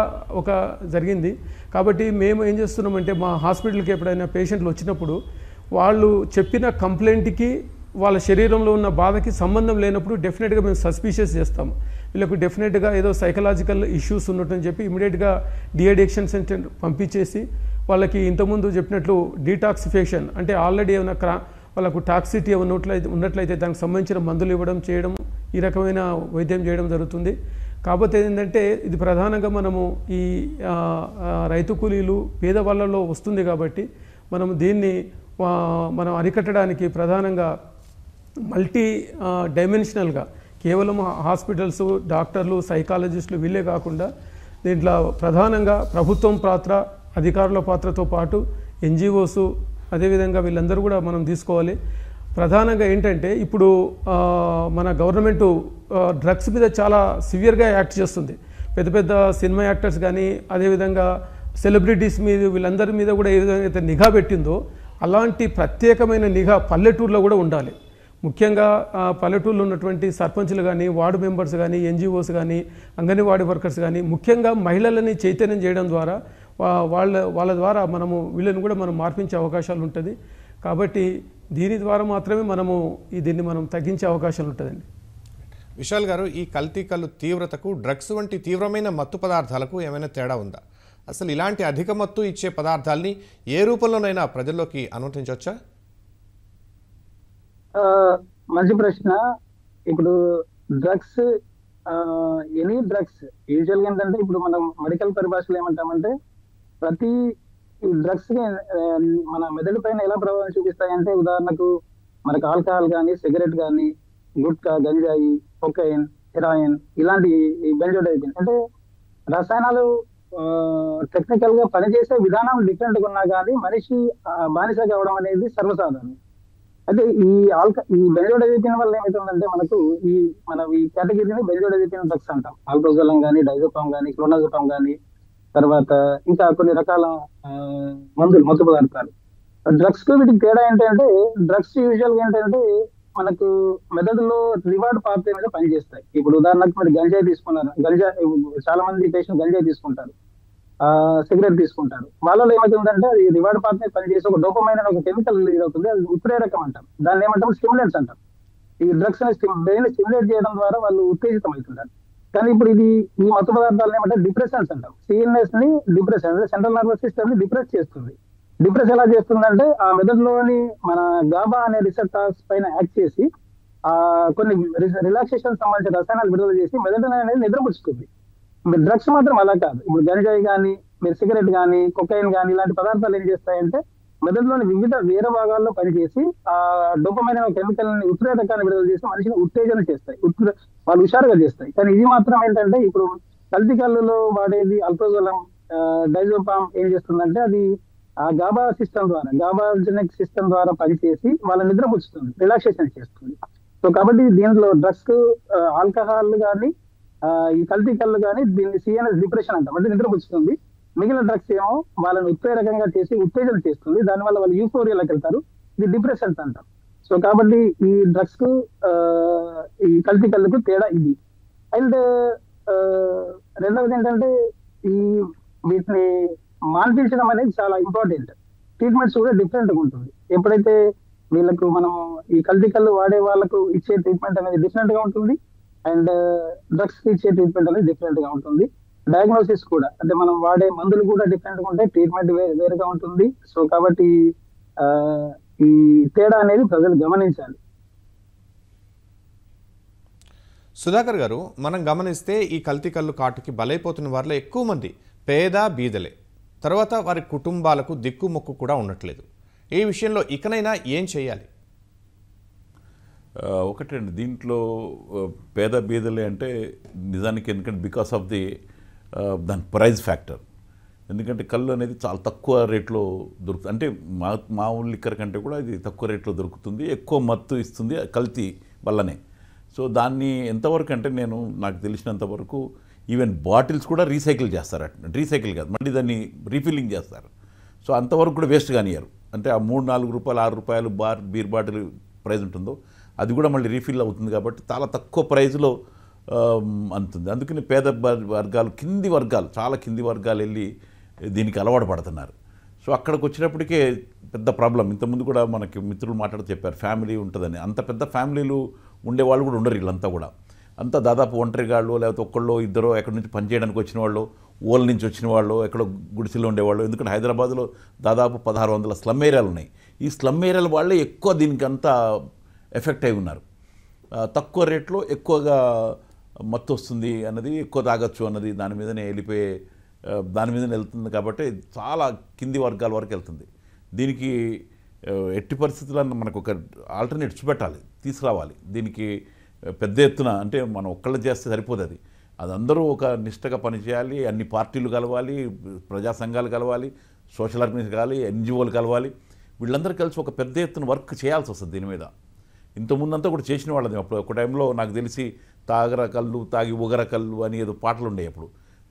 జరిగింది. కాబట్టి మేము ఏం చేస్తున్నామంటే మా హాస్పిటల్కి ఎప్పుడైనా పేషెంట్లు వచ్చినప్పుడు వాళ్ళు చెప్పిన కంప్లైంట్కి వాళ్ళ శరీరంలో ఉన్న బాధకి సంబంధం లేనప్పుడు డెఫినెట్గా మేము సస్పీషియస్ చేస్తాము. వీళ్ళకు డెఫినెట్గా ఏదో సైకలాజికల్ ఇష్యూస్ ఉన్నట్టని చెప్పి ఇమీడియట్గా డిఅడిక్షన్ సెంటర్ పంపించేసి వాళ్ళకి ఇంతకుముందు చెప్పినట్లు డీటాక్సిఫికేషన్, అంటే ఆల్రెడీ ఏమైనా వాళ్ళకు టాక్సిటీ ఉన్నట్లయితే దానికి సంబంధించిన మందులు ఇవ్వడం చేయడం, ఈ రకమైన వైద్యం చేయడం జరుగుతుంది. కాకపోతే ఏంటంటే ఇది ప్రధానంగా మనము ఈ రైతు కూలీలు పేదవాళ్ళలో వస్తుంది కాబట్టి దీన్ని మనం అరికట్టడానికి ప్రధానంగా మల్టీ డైమెన్షనల్గా కేవలం హాస్పిటల్స్, డాక్టర్లు, సైకాలజిస్టులు వీళ్ళే కాకుండా దీంట్లో ప్రధానంగా ప్రభుత్వం పాత్ర, అధికారుల పాత్రతో పాటు ఎన్జిఓస్, అదేవిధంగా వీళ్ళందరూ కూడా మనం తీసుకోవాలి. ప్రధానంగా ఏంటంటే ఇప్పుడు మన గవర్నమెంటు డ్రగ్స్ మీద చాలా సివియర్గా యాక్ట్ చేస్తుంది. పెద్ద పెద్ద సినిమా యాక్టర్స్ కానీ అదేవిధంగా సెలబ్రిటీస్ మీద వీళ్ళందరి మీద కూడా ఏ విధంగా అయితే నిఘా పెట్టిందో అలాంటి ప్రత్యేకమైన నిఘా పల్లెటూరులో కూడా ఉండాలి. ముఖ్యంగా పల్లెటూరులో ఉన్నటువంటి సర్పంచులు కానీ, వార్డు మెంబర్స్ కానీ, ఎన్జిఓస్ కానీ, అంగన్వాడీ వర్కర్స్ కానీ ముఖ్యంగా మహిళలని చైతన్యం చేయడం ద్వారా వాళ్ళ ద్వారా వీళ్ళని కూడా మనం మార్పించే అవకాశాలు ఉంటుంది. కాబట్టి దీని ద్వారా మాత్రమే దీన్ని మనం తగ్గించే అవకాశాలు ఉంటుందండి. విశాల్ గారు, ఈ కల్తీ కళ్ళు తీవ్రతకు డ్రగ్స్ వంటి తీవ్రమైన మత్తు పదార్థాలకు ఏమైనా తేడా ఉందా? అసలు ఇలాంటి అధిక మత్తు ఇచ్చే పదార్థాలని ఏ రూపంలోనైనా ప్రజల్లోకి అనుమతించవచ్చా? మంచి ప్రశ్న. ఇప్పుడు డ్రగ్స్, ఎనీ డ్రగ్స్ యూజువల్గా ఏంటంటే ఇప్పుడు మనం మెడికల్ పరిభాషలో ఏమంటామంటే ప్రతి డ్రగ్స్ మన మెదడు పైన ఎలా ప్రభావం చూపిస్తాయంటే, ఉదాహరణకు మనకు ఆల్కహాల్ కానీ, సిగరెట్ కానీ, గుట్కా, గంజాయి, కొకైన్, హెరాయిన్ ఇలాంటి బెంజోడైజిన్ అంటే రసాయనాలు టెక్నికల్ గా పనిచేసే విధానం డిఫరెంట్ గా ఉన్నా కానీ మనిషి బానిస కావడం అనేది సర్వసాధారణం. అయితే ఈ బెంజోడైజిన్ వల్ల ఏమవుతుందంటే మనకు ఈ కేటగిరీని బెంజోడైజిన్ డ్రగ్స్ అంటాం. ఆల్ప్రోజోలం కానీ, డైజోపామ్ కానీ, క్లోనాజోపామ్ కానీ, తర్వాత ఇంకా కొన్ని రకాల ఆ, మందులు, మత్తు పదార్థాలు. డ్రగ్స్ కు వీటికి తేడా ఏంటంటే, డ్రగ్స్ యూజువల్ గా ఏంటంటే మనకు మెదడులో రివార్డ్ పాత్ర మీద పనిచేస్తాయి. ఇప్పుడు ఉదాహరణకు మీరు గంజాయి తీసుకున్నారు, చాలా మంది పేషెంట్ గంజాయి తీసుకుంటారు, సిగరెట్ తీసుకుంటారు. వాళ్ళలో ఏమవుతుందంటే అది రివార్డ్ పాత్ర మీద పనిచేసి ఒక డోపమైన్ అనే ఒక కెమికల్ రిలీజ్ అవుతుంది. అది ఉత్ప్రేరకం అంటాం, దాన్ని ఏమంటాం స్టిమ్యులెంట్స్ అంటాం. ఈ డ్రగ్స్ బ్రెయిన్ స్టిమ్యులేట్ చేయడం ద్వారా వాళ్ళు ఉత్తేజితం అవుతుంటారు. కానీ ఇప్పుడు ఈ మత్తు పదార్థాలను ఏమంటే డిప్రెషన్స్ అంటాం. సిఎన్ఎస్ ని డిప్రెషన్ అంటే సెంట్రల్ నర్వస్ సిస్టమ్ ని డిప్రెస్ చేస్తుంది. డిప్రెస్ ఎలా చేస్తుందంటే ఆ మెదడులోని మన గాబా అనే రిసెప్టార్స్ పైన యాక్ట్ చేసి కొన్ని రిలాక్సేషన్ సంబంధించిన రసాయనాలు విడుదల చేసి మెదడు అనేది నిద్రపుచ్చుతుంది. మీరు డ్రగ్స్ మాత్రం అలా కాదు. ఇప్పుడు గంజాయి కానీ, మీరు సిగరెట్ కానీ, కొకైన్ కానీ ఇలాంటి పదార్థాలు ఏం చేస్తాయంటే మెదడులోని వివిధ వేరే భాగాల్లో పనిచేసి ఆ డోపమైన్ కెమికల్ ని ఉత్ప్రేరకాన్ని విడుదల చేసి మనిషిని ఉత్తేజన చేస్తాయి, వాళ్ళు హుషారుగా చేస్తాయి. కానీ ఇది మాత్రం ఏంటంటే ఇప్పుడు కల్తీ కళ్ళులో వాడేది అల్ప్రోజోలం, డైజోపామ్ ఏం చేస్తుందంటే అది ఆ గాబా సిస్టమ్ ద్వారా, గాబాజెనిక్ సిస్టమ్ ద్వారా పనిచేసి వాళ్ళ నిద్రపుచ్చుతుంది, రిలాక్సేషన్ చేస్తుంది. సో కాబట్టి దీంట్లో డ్రగ్స్, ఆల్కహాల్ కానీ, ఈ కల్తీ కళ్ళు కానీ దీన్ని సిఎన్ఎస్ డిప్రెషన్ అంటాం, అంటే నిద్రపుచ్చుతుంది. మిగిలిన డ్రగ్స్ ఏమో వాళ్ళని ఉత్ప్రేరకంగా చేసి ఉత్తేజన చేస్తుంది, దానివల్ల వాళ్ళు యూఫోరియాలోకి వెళ్తారు, ఇది డిప్రెషన్స్ అంటాం. సో కాబట్టి ఈ డ్రగ్స్ కు ఈ కల్తీ కళ్ళకు తేడా ఇది. అండ్ రెండవది ఏంటంటే ఈ వీటిని మాన్పించడం అనేది చాలా ఇంపార్టెంట్. ట్రీట్మెంట్స్ కూడా డిఫరెంట్ గా ఉంటుంది. ఎప్పుడైతే వీళ్ళకు మనం ఈ కల్తీ కళ్ళు వాడే వాళ్ళకు ఇచ్చే ట్రీట్మెంట్ అనేది డిఫరెంట్ గా ఉంటుంది, అండ్ డ్రగ్స్ కి ఇచ్చే ట్రీట్మెంట్ అనేది డిఫరెంట్ గా ఉంటుంది. డయాగ్నోసిస్ కూడా, అంటే మనం వాడే మందులు కూడా డిఫరెంట్ గా ఉంటాయి, ట్రీట్మెంట్ వేరుగా ఉంటుంది. సో కాబట్టి ఈ తేడా అనేది ప్రజలు గమనించాలి. సుధాకర్ గారు, మనం గమనిస్తే ఈ కల్తీ కళ్ళు కాటుకి బలైపోతున్న వారిలో ఎక్కువ మంది పేద బీదలే. తర్వాత వారి కుటుంబాలకు దిక్కుమొక్కు కూడా ఉండట్లేదు. ఈ విషయంలో ఇకనైనా ఏం చేయాలి? ఒకటండి, దీంట్లో పేద బీదలే అంటే నిజానికి ఎందుకంటే బికాస్ ఆఫ్ దాని ప్రైజ్ ఫ్యాక్టర్. ఎందుకంటే కళ్ళు అనేది చాలా తక్కువ రేట్లో దొరుకుతుంది. అంటే మామూలు లిక్కర్ కంటే కూడా ఇది తక్కువ రేట్లో దొరుకుతుంది, ఎక్కువ మత్తు ఇస్తుంది కల్తీ వల్లనే. సో దాన్ని ఎంతవరకు అంటే నాకు తెలిసినంతవరకు ఈవెన్ బాటిల్స్ కూడా రీసైకిల్ చేస్తారు. రీసైకిల్ కాదు, మళ్ళీ దాన్ని రీఫిల్లింగ్ చేస్తారు. సో అంతవరకు కూడా వేస్ట్ కానియారు. అంటే ఆ 3-4 రూపాయలు 6 రూపాయలు బీర్ బాటిల్ ప్రైజ్ ఉంటుందో అది కూడా మళ్ళీ రీఫిల్ అవుతుంది. కాబట్టి చాలా తక్కువ ప్రైజ్లో అందుతుంది. అందుకని పేద వర్గాలు, చాలా కింది వర్గాలు వెళ్ళి దీనికి అలవాటు పడుతున్నారు. సో అక్కడికి వచ్చినప్పటికే పెద్ద ప్రాబ్లం. ఇంతకుముందు కూడా మనకి మిత్రులు మాట్లాడుతూ చెప్పారు ఫ్యామిలీ ఉంటుందని. అంత పెద్ద ఫ్యామిలీలు ఉండేవాళ్ళు కూడా ఉండరు వీళ్ళంతా కూడా. అంతా దాదాపు ఒంటరిగాళ్ళు, లేకపోతే ఒక్కళ్ళు ఇద్దరు ఎక్కడి నుంచి పనిచేయడానికి వచ్చిన వాళ్ళు, ఓల నుంచి వచ్చిన వాళ్ళు, ఎక్కడో గుడిసెల్లో ఉండేవాళ్ళు. ఎందుకంటే హైదరాబాద్లో దాదాపు 1600 స్లమ్ ఏరియాలు ఉన్నాయి. ఈ స్లమ్ ఏరియాల వాళ్ళే ఎక్కువ దీనికి అంతా ఎఫెక్ట్ అయి ఉన్నారు. తక్కువ రేట్లో ఎక్కువగా మత్తు వస్తుంది అన్నది, ఎక్కువ తాగొచ్చు అన్నది దాని మీదనే వెళ్తుంది. కాబట్టి చాలా కింది వర్గాల వరకు వెళ్తుంది. దీనికి ఎట్టి పరిస్థితుల్లో మనకు ఒక ఆల్టర్నేట్స్ పెట్టాలి, తీసుకురావాలి. దీనికి పెద్ద ఎత్తున, అంటే మనం ఒక్కళ్ళు చేస్తే సరిపోదు. అది అందరూ ఒక నిష్టగా పనిచేయాలి. అన్ని పార్టీలు కలవాలి, ప్రజా సంఘాలు కలవాలి, సోషల్ ఆర్గనైజేషన్ కలవాలి, ఎన్జిఓలు కలవాలి. వీళ్ళందరూ కలిసి ఒక పెద్ద ఎత్తున వర్క్ చేయాల్సి వస్తుంది దీని మీద. ఇంతకుముందంతా కూడా చేసిన వాళ్ళది. అప్పుడు ఒక టైంలో నాకు తెలిసి తాగి ఉగర కళ్ళు అని ఏదో పాటలు ఉండేవి. అప్పుడు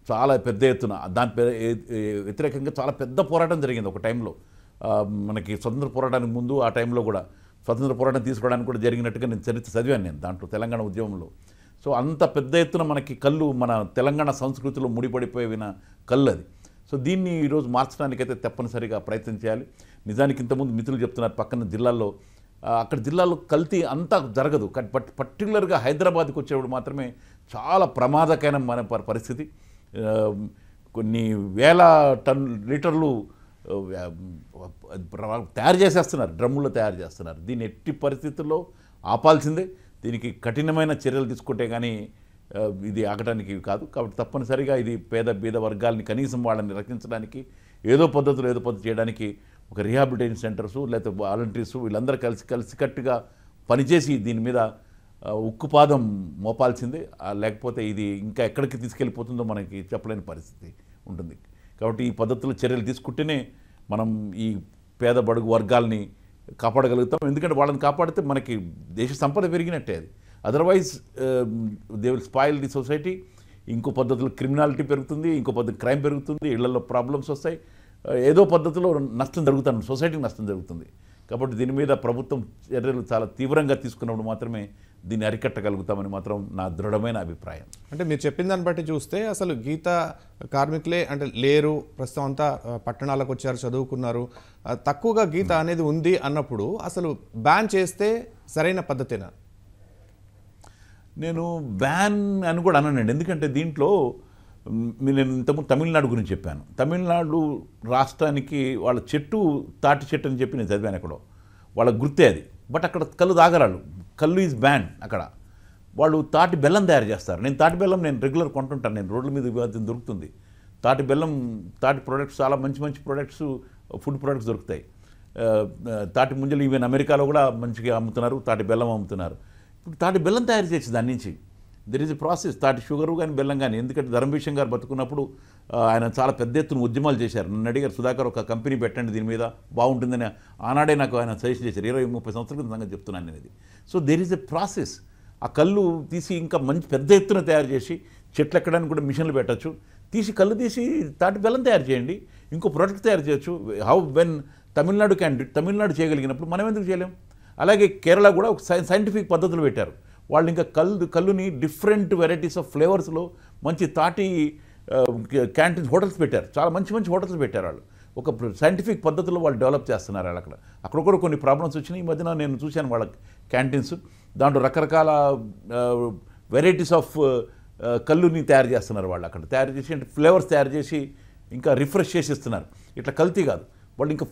చాలా పెద్ద ఎత్తున దాని వ్యతిరేకంగా చాలా పెద్ద పోరాటం జరిగింది ఒక టైంలో. మనకి స్వతంత్ర పోరాటానికి ముందు ఆ టైంలో కూడా స్వతంత్ర పోరాటం తీసుకోవడానికి కూడా జరిగినట్టుగా నేను చరిత్ర చదివాను దాంట్లో, తెలంగాణ ఉద్యమంలో. సో అంత పెద్ద ఎత్తున మనకి కళ్ళు మన తెలంగాణ సంస్కృతిలో ముడిపడిపోయిన కళ్ళు అది. సో దీన్ని ఈరోజు మార్చడానికైతే తప్పనిసరిగా ప్రయత్నం చేయాలి. నిజానికి ఇంతకుముందు మిత్రులు చెప్తున్నారు పక్కన జిల్లాల్లో, అక్కడ జిల్లాలో కల్తీ అంతా జరగదు. పర్టికులర్గా హైదరాబాద్కి వచ్చేప్పుడు మాత్రమే చాలా ప్రమాదకరమైన పరిస్థితి. కొన్ని వేల లీటర్లు తయారు చేసేస్తున్నారు, డ్రమ్ముల్లో తయారు చేస్తున్నారు. దీన్ని ఎట్టి పరిస్థితుల్లో ఆపాల్సిందే. దీనికి కఠినమైన చర్యలు తీసుకుంటే కానీ ఇది ఆగటానికి కాదు. కాబట్టి తప్పనిసరిగా ఇది బీద వర్గాలని కనీసం వాళ్ళని రక్షించడానికి ఏదో పద్ధతి చేయడానికి ఒక రీహాబిలిటేషన్ సెంటర్సు లేకపోతే వాలంటీర్సు వీళ్ళందరూ కలిసికట్టుగా పనిచేసి దీని మీద ఉక్కుపాదం మోపాల్సిందే. లేకపోతే ఇది ఇంకా ఎక్కడికి తీసుకెళ్ళిపోతుందో మనకి చెప్పలేని పరిస్థితి ఉంటుంది. కాబట్టి ఈ పద్ధతులు చర్యలు తీసుకుంటేనే మనం ఈ పేద బడుగు వర్గాల్ని కాపాడగలుగుతాం. ఎందుకంటే వాళ్ళని కాపాడితే మనకి దేశ సంపద పెరిగినట్టే. అది otherwise they will spoil the society. ఇంకో పద్ధతిలో క్రిమినాలిటీ పెరుగుతుంది, ఇంకో పద్ధతి క్రైమ్ పెరుగుతుంది, ఇళ్లలో ప్రాబ్లమ్స్ వస్తాయి, ఏదో పద్ధతిలో నష్టం జరుగుతుంది, సొసైటీకి నష్టం జరుగుతుంది. కాబట్టి దీని మీద ప్రభుత్వం చర్యలు చాలా తీవ్రంగా తీసుకున్నప్పుడు మాత్రమే దీన్ని అరికట్టగలుగుతామని మాత్రం నా దృఢమైన అభిప్రాయం. అంటే మీరు చెప్పిన దాన్ని బట్టి చూస్తే అసలు గీత కార్మికులే అంటే లేరు, ప్రస్తుతం అంతా పట్టణాలకు వచ్చారు, చదువుకున్నారు, తక్కువగా గీత అనేది ఉంది అన్నప్పుడు అసలు బ్యాన్ చేస్తే సరైన పద్ధతేనా? నేను బ్యాన్ అని కూడా అన్నానండి. ఎందుకంటే దీంట్లో నేను ఇంతకుముందు తమిళనాడు గురించి చెప్పాను. తమిళనాడు రాష్ట్రానికి వాళ్ళ చెట్టు తాటి చెట్టు అని చెప్పి నేను చదివాను ఎక్కడో, వాళ్ళ గుర్తే అది. బట్ అక్కడ కళ్ళు తాగరాళ్ళు, కళ్ళు ఈజ్ బ్యాన్. అక్కడ వాళ్ళు తాటి బెల్లం తయారు చేస్తారు. నేను తాటి బెల్లం నేను రెగ్యులర్ కొంటుంటాను, నేను రోడ్ల మీద దొరుకుతుంది తాటి బెల్లం. తాటి ప్రొడక్ట్స్ చాలా మంచి మంచి ప్రొడక్ట్స్, ఫుడ్ ప్రొడక్ట్స్ దొరుకుతాయి. తాటి ముంజలు ఈవెన్ అమెరికాలో కూడా మంచిగా అమ్ముతున్నారు, తాటి బెల్లం అమ్ముతున్నారు. ఇప్పుడు తాటి బెల్లం తయారు చేసి దాని నుంచి దెర్ ఈజ్ ఎ ప్రాసెస్. తాటి షుగరు కానీ బెల్లం కానీ. ఎందుకంటే ధర్మభీషణ్ గారు బతుకున్నప్పుడు ఆయన చాలా పెద్ద ఎత్తున ఉద్యమాలు చేశారు. నన్ను అడిగారు, సుధాకర్ ఒక కంపెనీ పెట్టండి దీని మీద బాగుంటుందని. ఆనాడే నాకు ఆయన సజెస్ట్ చేశారు. 20-30 సంవత్సరాల క్రితం సంగతి చెప్తున్నాను నేను ఇది. So there is a process. ఆ కళ్ళు తీసి ఇంకా మంచి పెద్ద ఎత్తున తయారు చేసి చెట్లు ఎక్కడానికి కూడా మిషన్లు పెట్టచ్చు. తీసి కళ్ళు తీసి తాటి బెల్లం తయారు చేయండి, ఇంకో ప్రోడక్ట్ తయారు చేయొచ్చు. హౌ వెన్ తమిళనాడు తమిళనాడు చేయగలిగినప్పుడు మనం ఎందుకు చేయలేం? అలాగే కేరళ కూడా ఒక సైంటిఫిక్ పద్ధతులు పెట్టారు. వాళ్ళు ఇంకా కళ్ళుని డిఫరెంట్ వెరైటీస్ ఆఫ్ ఫ్లేవర్స్లో మంచి తాటి క్యాంటీన్ హోటల్స్ పెట్టారు. చాలా మంచి మంచి హోటల్స్ పెట్టారు వాళ్ళు. ఒక సైంటిఫిక్ పద్ధతిలో వాళ్ళు డెవలప్ చేస్తున్నారు. అక్కడ కూడా కొన్ని ప్రాబ్లమ్స్ వచ్చినాయి. ఈ మధ్యన నేను చూశాను వాళ్ళ క్యాంటీన్స్. దాంట్లో రకరకాల వెరైటీస్ ఆఫ్ కళ్ళుని తయారు చేస్తున్నారు వాళ్ళు. అక్కడ తయారు చేసి అంటే ఫ్లేవర్స్ తయారు చేసి ఇంకా రిఫ్రెష్ చేసి ఇస్తున్నారు. ఇట్లా కల్తీ కాదు, వాళ్ళు ఇంకా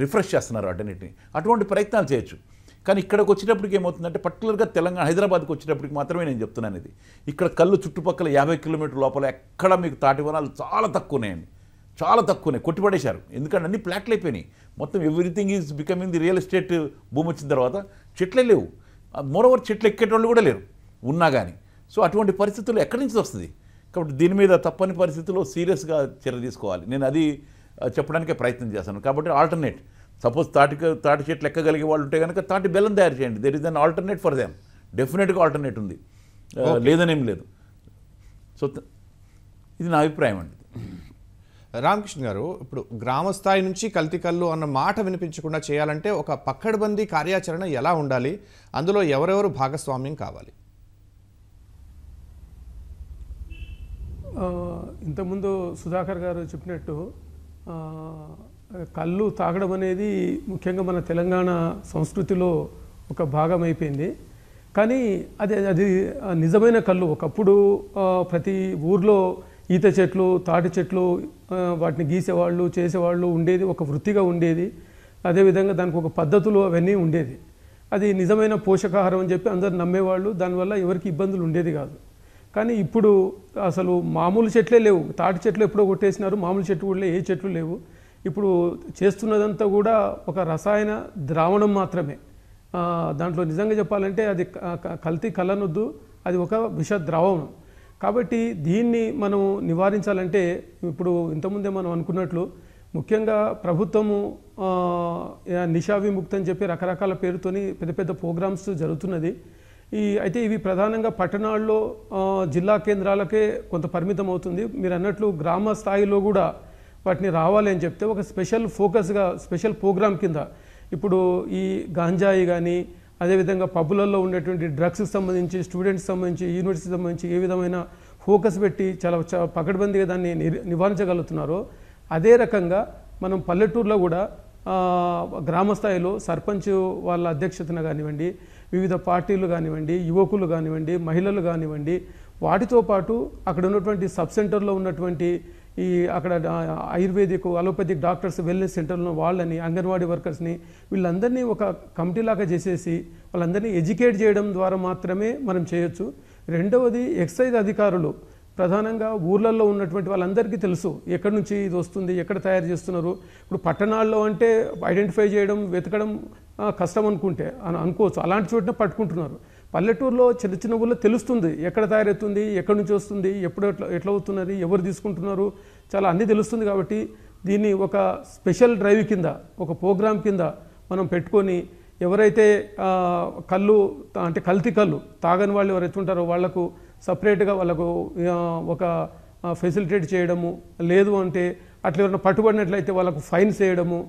రిఫ్రెష్ చేస్తున్నారు వాటన్నిటిని. అటువంటి ప్రయత్నాలు చేయొచ్చు. కానీ ఇక్కడికి వచ్చేటప్పటికి ఏమవుతుందంటే, పర్టికులర్గా తెలంగాణ హైదరాబాద్కి వచ్చేటప్పటికి మాత్రమే నేను చెప్తున్నాను ఇది. ఇక్కడ కళ్ళు చుట్టుపక్కల 50 కిలోమీటర్ల లోపల ఎక్కడ మీకు తాటి వనాలు చాలా తక్కువనేయండి, చాలా తక్కువనే, కొట్టిపడేశారు. ఎందుకంటే అన్ని ఫ్లాట్లు అయిపోయినాయి. మొత్తం everything is becoming the real estate భూమి వచ్చిన తర్వాత చెట్లే లేవు. మోరోవర్ చెట్లు ఎక్కేటోళ్ళు కూడా లేరు ఉన్నా కానీ. సో అటువంటి పరిస్థితులు ఎక్కడి నుంచి వస్తుంది? కాబట్టి దీని మీద తప్పని పరిస్థితుల్లో సీరియస్గా చర్య తీసుకోవాలి. నేను అది చెప్పడానికే ప్రయత్నం చేస్తాను. కాబట్టి ఆల్టర్నేట్, సపోజ్ తాటి చెట్లు ఎక్కగలిగే వాళ్ళు ఉంటే కనుక తాటి బెల్లం తయారు చేయండి. There is an alternate for them. డెఫినెట్గా ఆల్టర్నేట్ ఉంది, లేదనేం లేదు. సో ఇది నా అభిప్రాయం అండి. రామకృష్ణ గారు, ఇప్పుడు గ్రామ స్థాయి నుంచి కల్తీ కళ్ళు అన్న మాట వినిపించకుండా చేయాలంటే ఒక పక్కడబందీ కార్యాచరణ ఎలా ఉండాలి? అందులో ఎవరెవరు భాగస్వామ్యం కావాలి? ఇంతకుముందు సుధాకర్ గారు చెప్పినట్టు కళ్ళు తాగడం అనేది ముఖ్యంగా మన తెలంగాణ సంస్కృతిలో ఒక భాగం అయిపోయింది. కానీ అది నిజమైన కళ్ళు. ఒకప్పుడు ప్రతి ఊర్లో ఈత చెట్లు, తాటి చెట్లు, వాటిని గీసేవాళ్ళు, చేసేవాళ్ళు ఉండేది, ఒక వృత్తిగా ఉండేది. అదేవిధంగా దానికి ఒక పద్ధతులు అవన్నీ ఉండేది. అది నిజమైన పోషకాహారం అని చెప్పి అందరు నమ్మేవాళ్ళు. దానివల్ల ఎవరికి ఇబ్బందులు ఉండేది కాదు. కానీ ఇప్పుడు అసలు మామూలు చెట్లే లేవు. తాటి చెట్లు ఎప్పుడో కొట్టేసినారు, మామూలు చెట్లు కూడా ఏ చెట్లు లేవు. ఇప్పుడు చేస్తున్నదంతా కూడా ఒక రసాయన ద్రావణం మాత్రమే. దాంట్లో నిజంగా చెప్పాలంటే అది కల్తీ కళ్ళనొద్దు, అది ఒక విష ద్రావణం. కాబట్టి దీన్ని మనం నివారించాలంటే ఇప్పుడు ఇంతకుముందే మనం అనుకున్నట్లు ముఖ్యంగా ప్రభుత్వము నిషా విముక్తి అని చెప్పి రకరకాల పేరుతోని పెద్ద పెద్ద ప్రోగ్రామ్స్ జరుగుతున్నది. అయితే ఇవి ప్రధానంగా పట్టణాల్లో జిల్లా కేంద్రాలకే కొంత పరిమితం అవుతుంది. మీరు అన్నట్లు గ్రామ స్థాయిలో కూడా వాటిని రావాలి అని చెప్తే ఒక స్పెషల్ ఫోకస్గా స్పెషల్ ప్రోగ్రామ్ కింద ఇప్పుడు ఈ గాంజాయి కానీ అదేవిధంగా పబ్బులలో ఉండేటువంటి డ్రగ్స్కి సంబంధించి, స్టూడెంట్స్కి సంబంధించి, యూనివర్సిటీకి సంబంధించి ఏ విధమైన ఫోకస్ పెట్టి చాలా పకడ్బందీగా దాన్ని నివారించగలుగుతున్నారో అదే రకంగా మనం పల్లెటూరులో కూడా గ్రామ స్థాయిలో సర్పంచ్ వాళ్ళ అధ్యక్షతన కానివ్వండి, వివిధ పార్టీలు కానివ్వండి, యువకులు కానివ్వండి, మహిళలు కానివ్వండి, వాటితో పాటు అక్కడ ఉన్నటువంటి సబ్ సెంటర్లో ఉన్నటువంటి ఈ అక్కడ ఆయుర్వేదిక్, అలోపతిక్ డాక్టర్స్, వెల్నెస్ సెంటర్లో వాళ్ళని, అంగన్వాడీ వర్కర్స్ని, వీళ్ళందరినీ ఒక కమిటీలాగా చేసేసి వాళ్ళందరినీ ఎడ్యుకేట్ చేయడం ద్వారా మాత్రమే మనం చేయొచ్చు. రెండవది ఎక్సైజ్ అధికారులు ప్రధానంగా ఊర్లలో ఉన్నటువంటి వాళ్ళందరికీ తెలుసు ఎక్కడి నుంచి ఇది వస్తుంది, ఎక్కడ తయారు చేస్తున్నారు. ఇప్పుడు పట్టణాల్లో అంటే ఐడెంటిఫై చేయడం, వెతకడం కష్టం అనుకోవచ్చు, అలాంటి చోటున పట్టుకుంటున్నారు. పల్లెటూరులో చిన్న చిన్న ఊళ్ళో తెలుస్తుంది ఎక్కడ తయారవుతుంది, ఎక్కడి నుంచి వస్తుంది, ఎప్పుడు ఎట్లా అవుతున్నది, ఎవరు తీసుకుంటున్నారు, చాలా అన్నీ తెలుస్తుంది. కాబట్టి దీన్ని ఒక స్పెషల్ డ్రైవ్ కింద, ఒక ప్రోగ్రామ్ కింద మనం పెట్టుకొని ఎవరైతే కళ్ళు అంటే కల్తీ కళ్ళు తాగని వాళ్ళు ఎవరైతే ఉంటారో వాళ్లకు సపరేట్గా వాళ్ళకు ఒక ఫెసిలిటేట్ చేయడము, లేదు అంటే అట్లా ఎవరైనా పట్టుబడినట్లయితే వాళ్ళకు ఫైన్స్ వేయడము,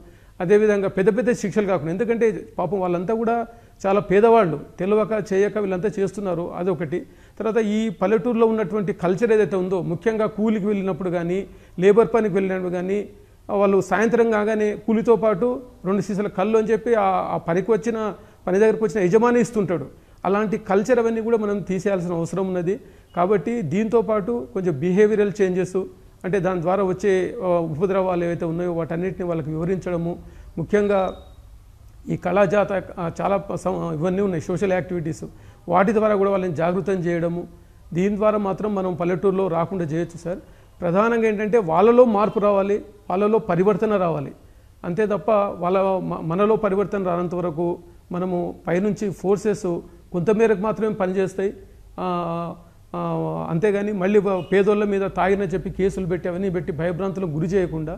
అదేవిధంగా పెద్ద పెద్ద శిక్షలు కాకుండా, ఎందుకంటే పాపం వాళ్ళంతా కూడా చాలా పేదవాళ్ళు, తెలియక చేయక వీళ్ళంతా చేస్తున్నారు, అదొకటి. తర్వాత ఈ పల్లెటూరులో ఉన్నటువంటి కల్చర్ ఏదైతే ఉందో, ముఖ్యంగా కూలికి వెళ్ళినప్పుడు కానీ లేబర్ పనికి వెళ్ళినప్పుడు కానీ వాళ్ళు సాయంత్రం కాగానే కూలితో పాటు 2 సీసాల కళ్ళు అని చెప్పి ఆ పని దగ్గరకు వచ్చిన యజమాని ఇస్తుంటాడు. అలాంటి కల్చర్ అవన్నీ కూడా మనం తీసేయాల్సిన అవసరం ఉన్నది. కాబట్టి దీంతోపాటు కొంచెం బిహేవియరల్ చేంజెస్, అంటే దాని ద్వారా వచ్చే ఉపద్రవాలు ఏవైతే ఉన్నాయో వాటన్నిటిని వాళ్ళకి వివరించడము, ముఖ్యంగా ఈ కళాజాత చాలా ఇవన్నీ ఉన్నాయి సోషల్ యాక్టివిటీస్, వాటి ద్వారా కూడా వాళ్ళని జాగృతం చేయడము, దీని ద్వారా మాత్రం మనం పల్లెటూరులో రాకుండా చేయొచ్చు సార్. ప్రధానంగా ఏంటంటే వాళ్ళలో మార్పు రావాలి, వాళ్ళలో పరివర్తన రావాలి, అంతే తప్ప మనలో పరివర్తన రానంత వరకు మనము పైనుంచి ఫోర్సెస్ కొంతమేరకు మాత్రమే పనిచేస్తాయి. అంతేగాని మళ్ళీ పేదోళ్ళ మీద తాగిన చెప్పి కేసులు పెట్టి అవన్నీ పెట్టి భయభ్రాంతులకు గురి చేయకుండా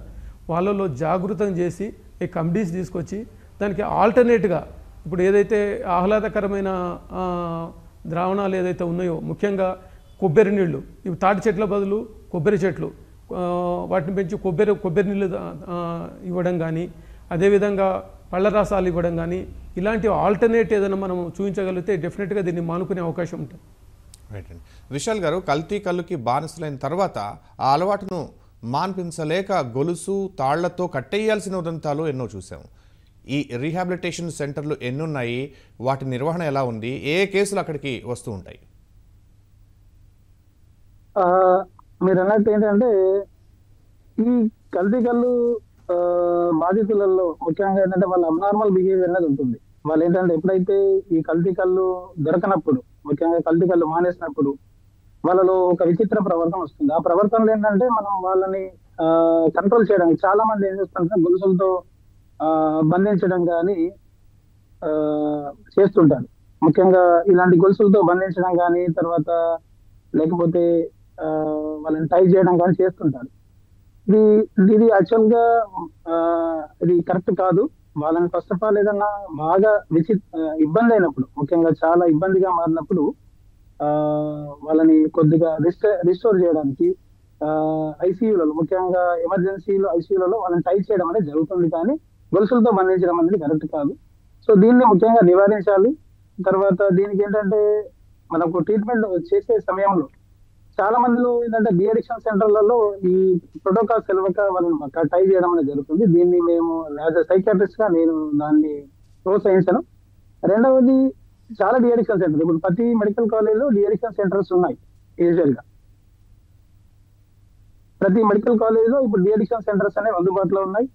వాళ్ళలో జాగృతం చేసి ఈ కమిటీస్ తీసుకొచ్చి దానికి ఆల్టర్నేట్గా ఇప్పుడు ఏదైతే ఆహ్లాదకరమైన ద్రావణాలు ఏదైతే ఉన్నాయో, ముఖ్యంగా కొబ్బరి నీళ్ళు, ఇవి తాటి చెట్ల బదులు కొబ్బరి చెట్లు, వాటిని పెంచి కొబ్బరి నీళ్ళు ఇవ్వడం కానీ, అదేవిధంగా పళ్ళ రసాలు ఇవ్వడం కానీ, ఇలాంటి ఆల్టర్నేట్ ఏదైనా మనం చూపించగలిగితే డెఫినెట్గా దీన్ని మానుకునే అవకాశం ఉంటుంది. రైట్ అండి. విశాల్ గారు, కల్తీ కల్లుకి బానిసలైన తర్వాత ఆ అలవాటును మాన్పించలేక గొలుసు తాళ్లతో కట్టేయాల్సిన ఉదంతాలు ఎన్నో చూసాము. ఈ రీహాబిలిటేషన్ సెంటర్లు ఎన్నున్నాయి, వాటి నిర్వహణ ఎలా ఉంది, ఏ కేసులు అక్కడికి వస్తూ ఉంటాయి? మీరు అన్నట్టు ఏంటంటే ఈ కల్తీ కళ్ళు బాధితులలో ముఖ్యంగా ఏంటంటే వాళ్ళ అబ్నార్మల్ బిహేవియర్ అనేది ఉంటుంది. వాళ్ళు ఏంటంటే ఎప్పుడైతే ఈ కల్తీ కళ్ళు దొరకనప్పుడు, ముఖ్యంగా కల్తీ కళ్ళు మానేసినప్పుడు వాళ్ళలో ఒక విచిత్ర ప్రవర్తన వస్తుంది. ఆ ప్రవర్తనలు ఏంటంటే మనం వాళ్ళని కంట్రోల్ చేయడానికి చాలా మంది ఏం చేస్తుంటారు, గొలుసులతో బంధించడం కానీ చేస్తుంటారు. ముఖ్యంగా ఇలాంటి గొలుసులతో బంధించడం కానీ, తర్వాత లేకపోతే వాళ్ళని టై చేయడం కానీ చేస్తుంటారు. ఇది యాక్చువల్ గా ఇది కరెక్ట్ కాదు. వాళ్ళని ఫస్ట్ ఆఫ్ ఆల్ ఏదన్నా బాగా ఇబ్బంది అయినప్పుడు, ముఖ్యంగా చాలా ఇబ్బందిగా మారినప్పుడు వాళ్ళని కొద్దిగా రిస్టోర్ చేయడానికి ఐసీయూలలో, ముఖ్యంగా ఎమర్జెన్సీలో ఐసీయూలలో వాళ్ళని టై చేయడం అనేది జరుగుతుంది, కానీ గొలుసులతో బంధించడం అనేది కరెక్ట్ కాదు. సో దీన్ని ముఖ్యంగా నివారించాలి. తర్వాత దీనికి ఏంటంటే మనకు ట్రీట్మెంట్ చేసే సమయంలో చాలా మందిలో ఏంటంటే డిఅడిక్షన్ సెంటర్లలో ఈ ప్రోటోకాల్ తెలియక వాళ్ళని టై చేయడం అనేది జరుగుతుంది. దీన్ని మేము యాజ్ ఎ సైకాట్రిస్ట్ గా నేను దాన్ని ప్రోత్సహించను. రెండవది, చాలా డిఅడిక్షన్ సెంటర్, ఇప్పుడు ప్రతి మెడికల్ కాలేజ్లో డిఅడిక్షన్ సెంటర్స్ ఉన్నాయి. యూజువల్ గా ప్రతి మెడికల్ కాలేజ్ లో ఇప్పుడు డిఅడిక్షన్ సెంటర్స్ అనేవి అందుబాటులో ఉన్నాయి.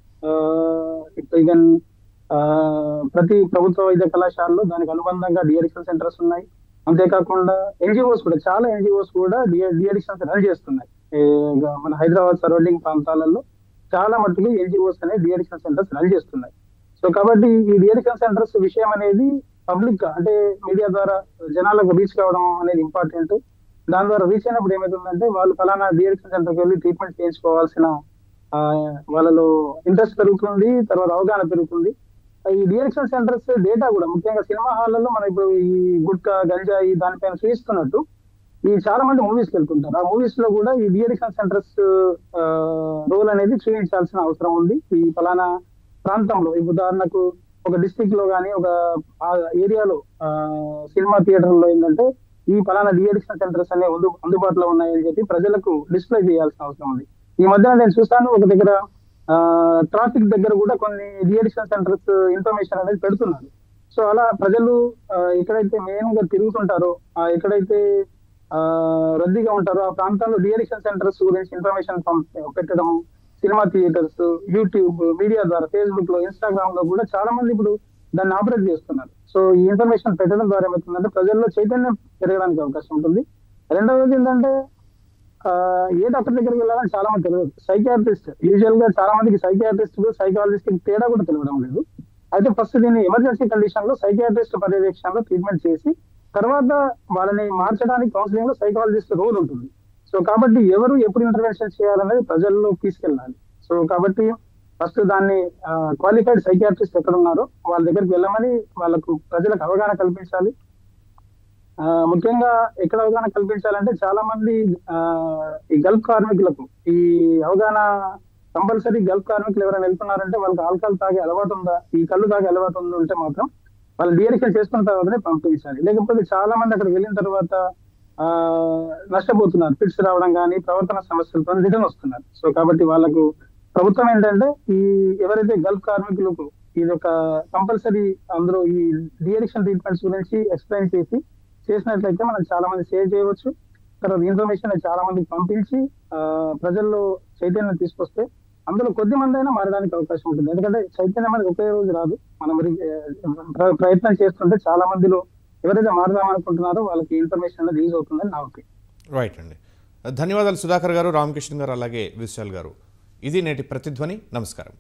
ఈవెన్ ప్రతి ప్రభుత్వ వైద్య కళాశాలలో దానికి అనుబంధంగా డిఅడిక్షన్ సెంటర్స్ ఉన్నాయి. అంతేకాకుండా ఎన్జిఓస్ కూడా, చాలా ఎన్జిఓస్ కూడా డిఅడిక్షన్స్ రన్ చేస్తున్నాయి. మన హైదరాబాద్ సరౌండింగ్ ప్రాంతాలలో చాలా మట్టుకు ఎన్జిఓస్ అనేవి డిఅడిక్షన్ సెంటర్స్ రన్ చేస్తున్నాయి. సో కాబట్టి ఈ డిఅడిక్షన్ సెంటర్స్ విషయం అనేది పబ్లిక్ అంటే మీడియా ద్వారా జనాలకు రీచ్ కావడం అనేది ఇంపార్టెంట్. దాని ద్వారా రీచ్ అయినప్పుడు ఏమవుతుందంటే వాళ్ళు ఫలానా డిఅడిక్షన్ సెంటర్కి వెళ్ళి ట్రీట్మెంట్ చేయించుకోవాల్సిన వాళ్ళలో ఇంట్రెస్ట్ పెరుగుతుంది, తర్వాత అవగాహన పెరుగుతుంది. ఈ డిఅడిక్షన్ సెంటర్స్ డేటా కూడా, ముఖ్యంగా సినిమా హాళ్లలో మనం ఇప్పుడు ఈ గుట్కా గంజాయి దానిపైన చూపిస్తున్నట్టు ఈ చాలా మంది మూవీస్కి వెళ్తుంటారు. ఆ మూవీస్ లో కూడా ఈ డిఅడిక్షన్ సెంటర్స్ రోల్ అనేది చూపించాల్సిన అవసరం ఉంది. ఈ ఫలానా ప్రాంతంలో, ఈ ఉదాహరణకు ఒక డిస్ట్రిక్ట్ లో కానీ ఒక ఏరియాలో సినిమా థియేటర్లో ఏంటంటే ఈ ఫలానా డిఅడిక్షన్ సెంటర్స్ అనేవి అందుబాటులో ఉన్నాయని చెప్పి ప్రజలకు డిస్ప్లే చేయాల్సిన అవసరం ఉంది. ఈ మధ్య నేను చూస్తాను, ఒక దగ్గర ట్రాఫిక్ దగ్గర కూడా కొన్ని డిఅడిక్షన్ సెంటర్స్ ఇన్ఫర్మేషన్ అనేది పెడుతున్నారు. సో అలా ప్రజలు ఎక్కడైతే మెయిన్ గా తిరుగుతుంటారో, ఎక్కడైతే రద్దీగా ఉంటారో ఆ ప్రాంతాల్లో డిఅడిక్షన్ సెంటర్స్ గురించి ఇన్ఫర్మేషన్ పెట్టడం, సినిమా థియేటర్స్, యూట్యూబ్, మీడియా ద్వారా, ఫేస్బుక్ లో, ఇన్స్టాగ్రామ్ లో కూడా చాలా మంది ఇప్పుడు దాన్ని ఆపరేట్ చేస్తున్నారు. సో ఈ ఇన్ఫర్మేషన్ పెట్టడం ద్వారా ఏమవుతుందంటే ప్రజల్లో చైతన్యం పెరగడానికి అవకాశం ఉంటుంది. రెండవది ఏంటంటే ఏ డాక్టర్ దగ్గరికి వెళ్ళాలని చాలా మంది తెలియదు. సైకియాట్రిస్ట్, యూజువల్ గా చాలా మందికి సైకియాట్రిస్ట్ సైకాలజిస్ట్ తేడా కూడా తెలియడం లేదు. అయితే ఫస్ట్ దీన్ని ఎమర్జెన్సీ కండిషన్ లో సైకియాట్రిస్ట్ పర్యవేక్షణలో ట్రీట్మెంట్ చేసి తర్వాత వాళ్ళని మార్చడానికి కౌన్సిలింగ్ లో సైకాలజిస్ట్ రోల్ ఉంటుంది. సో కాబట్టి ఎవరు ఎప్పుడు ఇంటర్వెన్షన్ చేయాలనేది ప్రజల్లో తీసుకెళ్ళాలి. సో కాబట్టి ఫస్ట్ దాన్ని క్వాలిఫైడ్ సైకియాట్రిస్ట్ ఎక్కడ ఉన్నారో వాళ్ళ దగ్గరికి వెళ్ళమని వాళ్ళకు ప్రజలకు అవగాహన కల్పించాలి. ముఖ్యంగా ఎక్కడ అవగాహన కల్పించాలంటే చాలా మంది ఈ గల్ఫ్ కార్మికులకు ఈ అవగాహన కంపల్సరీ గల్ఫ్ కార్మికులు ఎవరైనా వెళ్తున్నారంటే వాళ్ళకి ఆల్కహాల్ తాగే అలవాటు ఉందా, ఈ కళ్ళు తాగే అలవాటు ఉంటే మాత్రం వాళ్ళు డీఎడిక్షన్ చేసుకున్న తర్వాతనే పంపించాలి. లేకపోతే చాలా మంది అక్కడికి వెళ్ళిన తర్వాత నష్టపోతున్నారు, ఫిట్స్ రావడం కానీ ప్రవర్తన సమస్యలతో రిటర్న్ వస్తున్నారు. సో కాబట్టి వాళ్ళకు ప్రభుత్వం ఏంటంటే ఈ ఎవరైతే గల్ఫ్ కార్మికులకు ఇది ఒక కంపల్సరీ అందరూ ఈ డీఎడిక్షన్ ట్రీట్మెంట్స్ గురించి ఎక్స్ప్లెయిన్ చేసినట్లయితే మనం చాలా మంది సేవ్ చేయవచ్చు. తర్వాత ఇన్ఫర్మేషన్ చాలా మందికి పంపించి ప్రజల్లో చైతన్యం తీసుకొస్తే అందులో కొద్ది మంది అయినా మారడానికి అవకాశం ఉంటుంది. ఎందుకంటే చైతన్యం అనేది ఒకే రోజు రాదు. మనం ప్రయత్నం చేస్తుంటే చాలా మందిలో ఎవరైతే మారదాం అనుకుంటున్నారో వాళ్ళకి ఇన్ఫర్మేషన్ అనేది యూజ్ అవుతుందని నా ఒపీనియన్. రైట్ అండి, ధన్యవాదాలు సుధాకర్ గారు, రామకృష్ణ గారు, అలాగే విశాల్ గారు. ఇది నేటి ప్రతిధ్వని. నమస్కారం.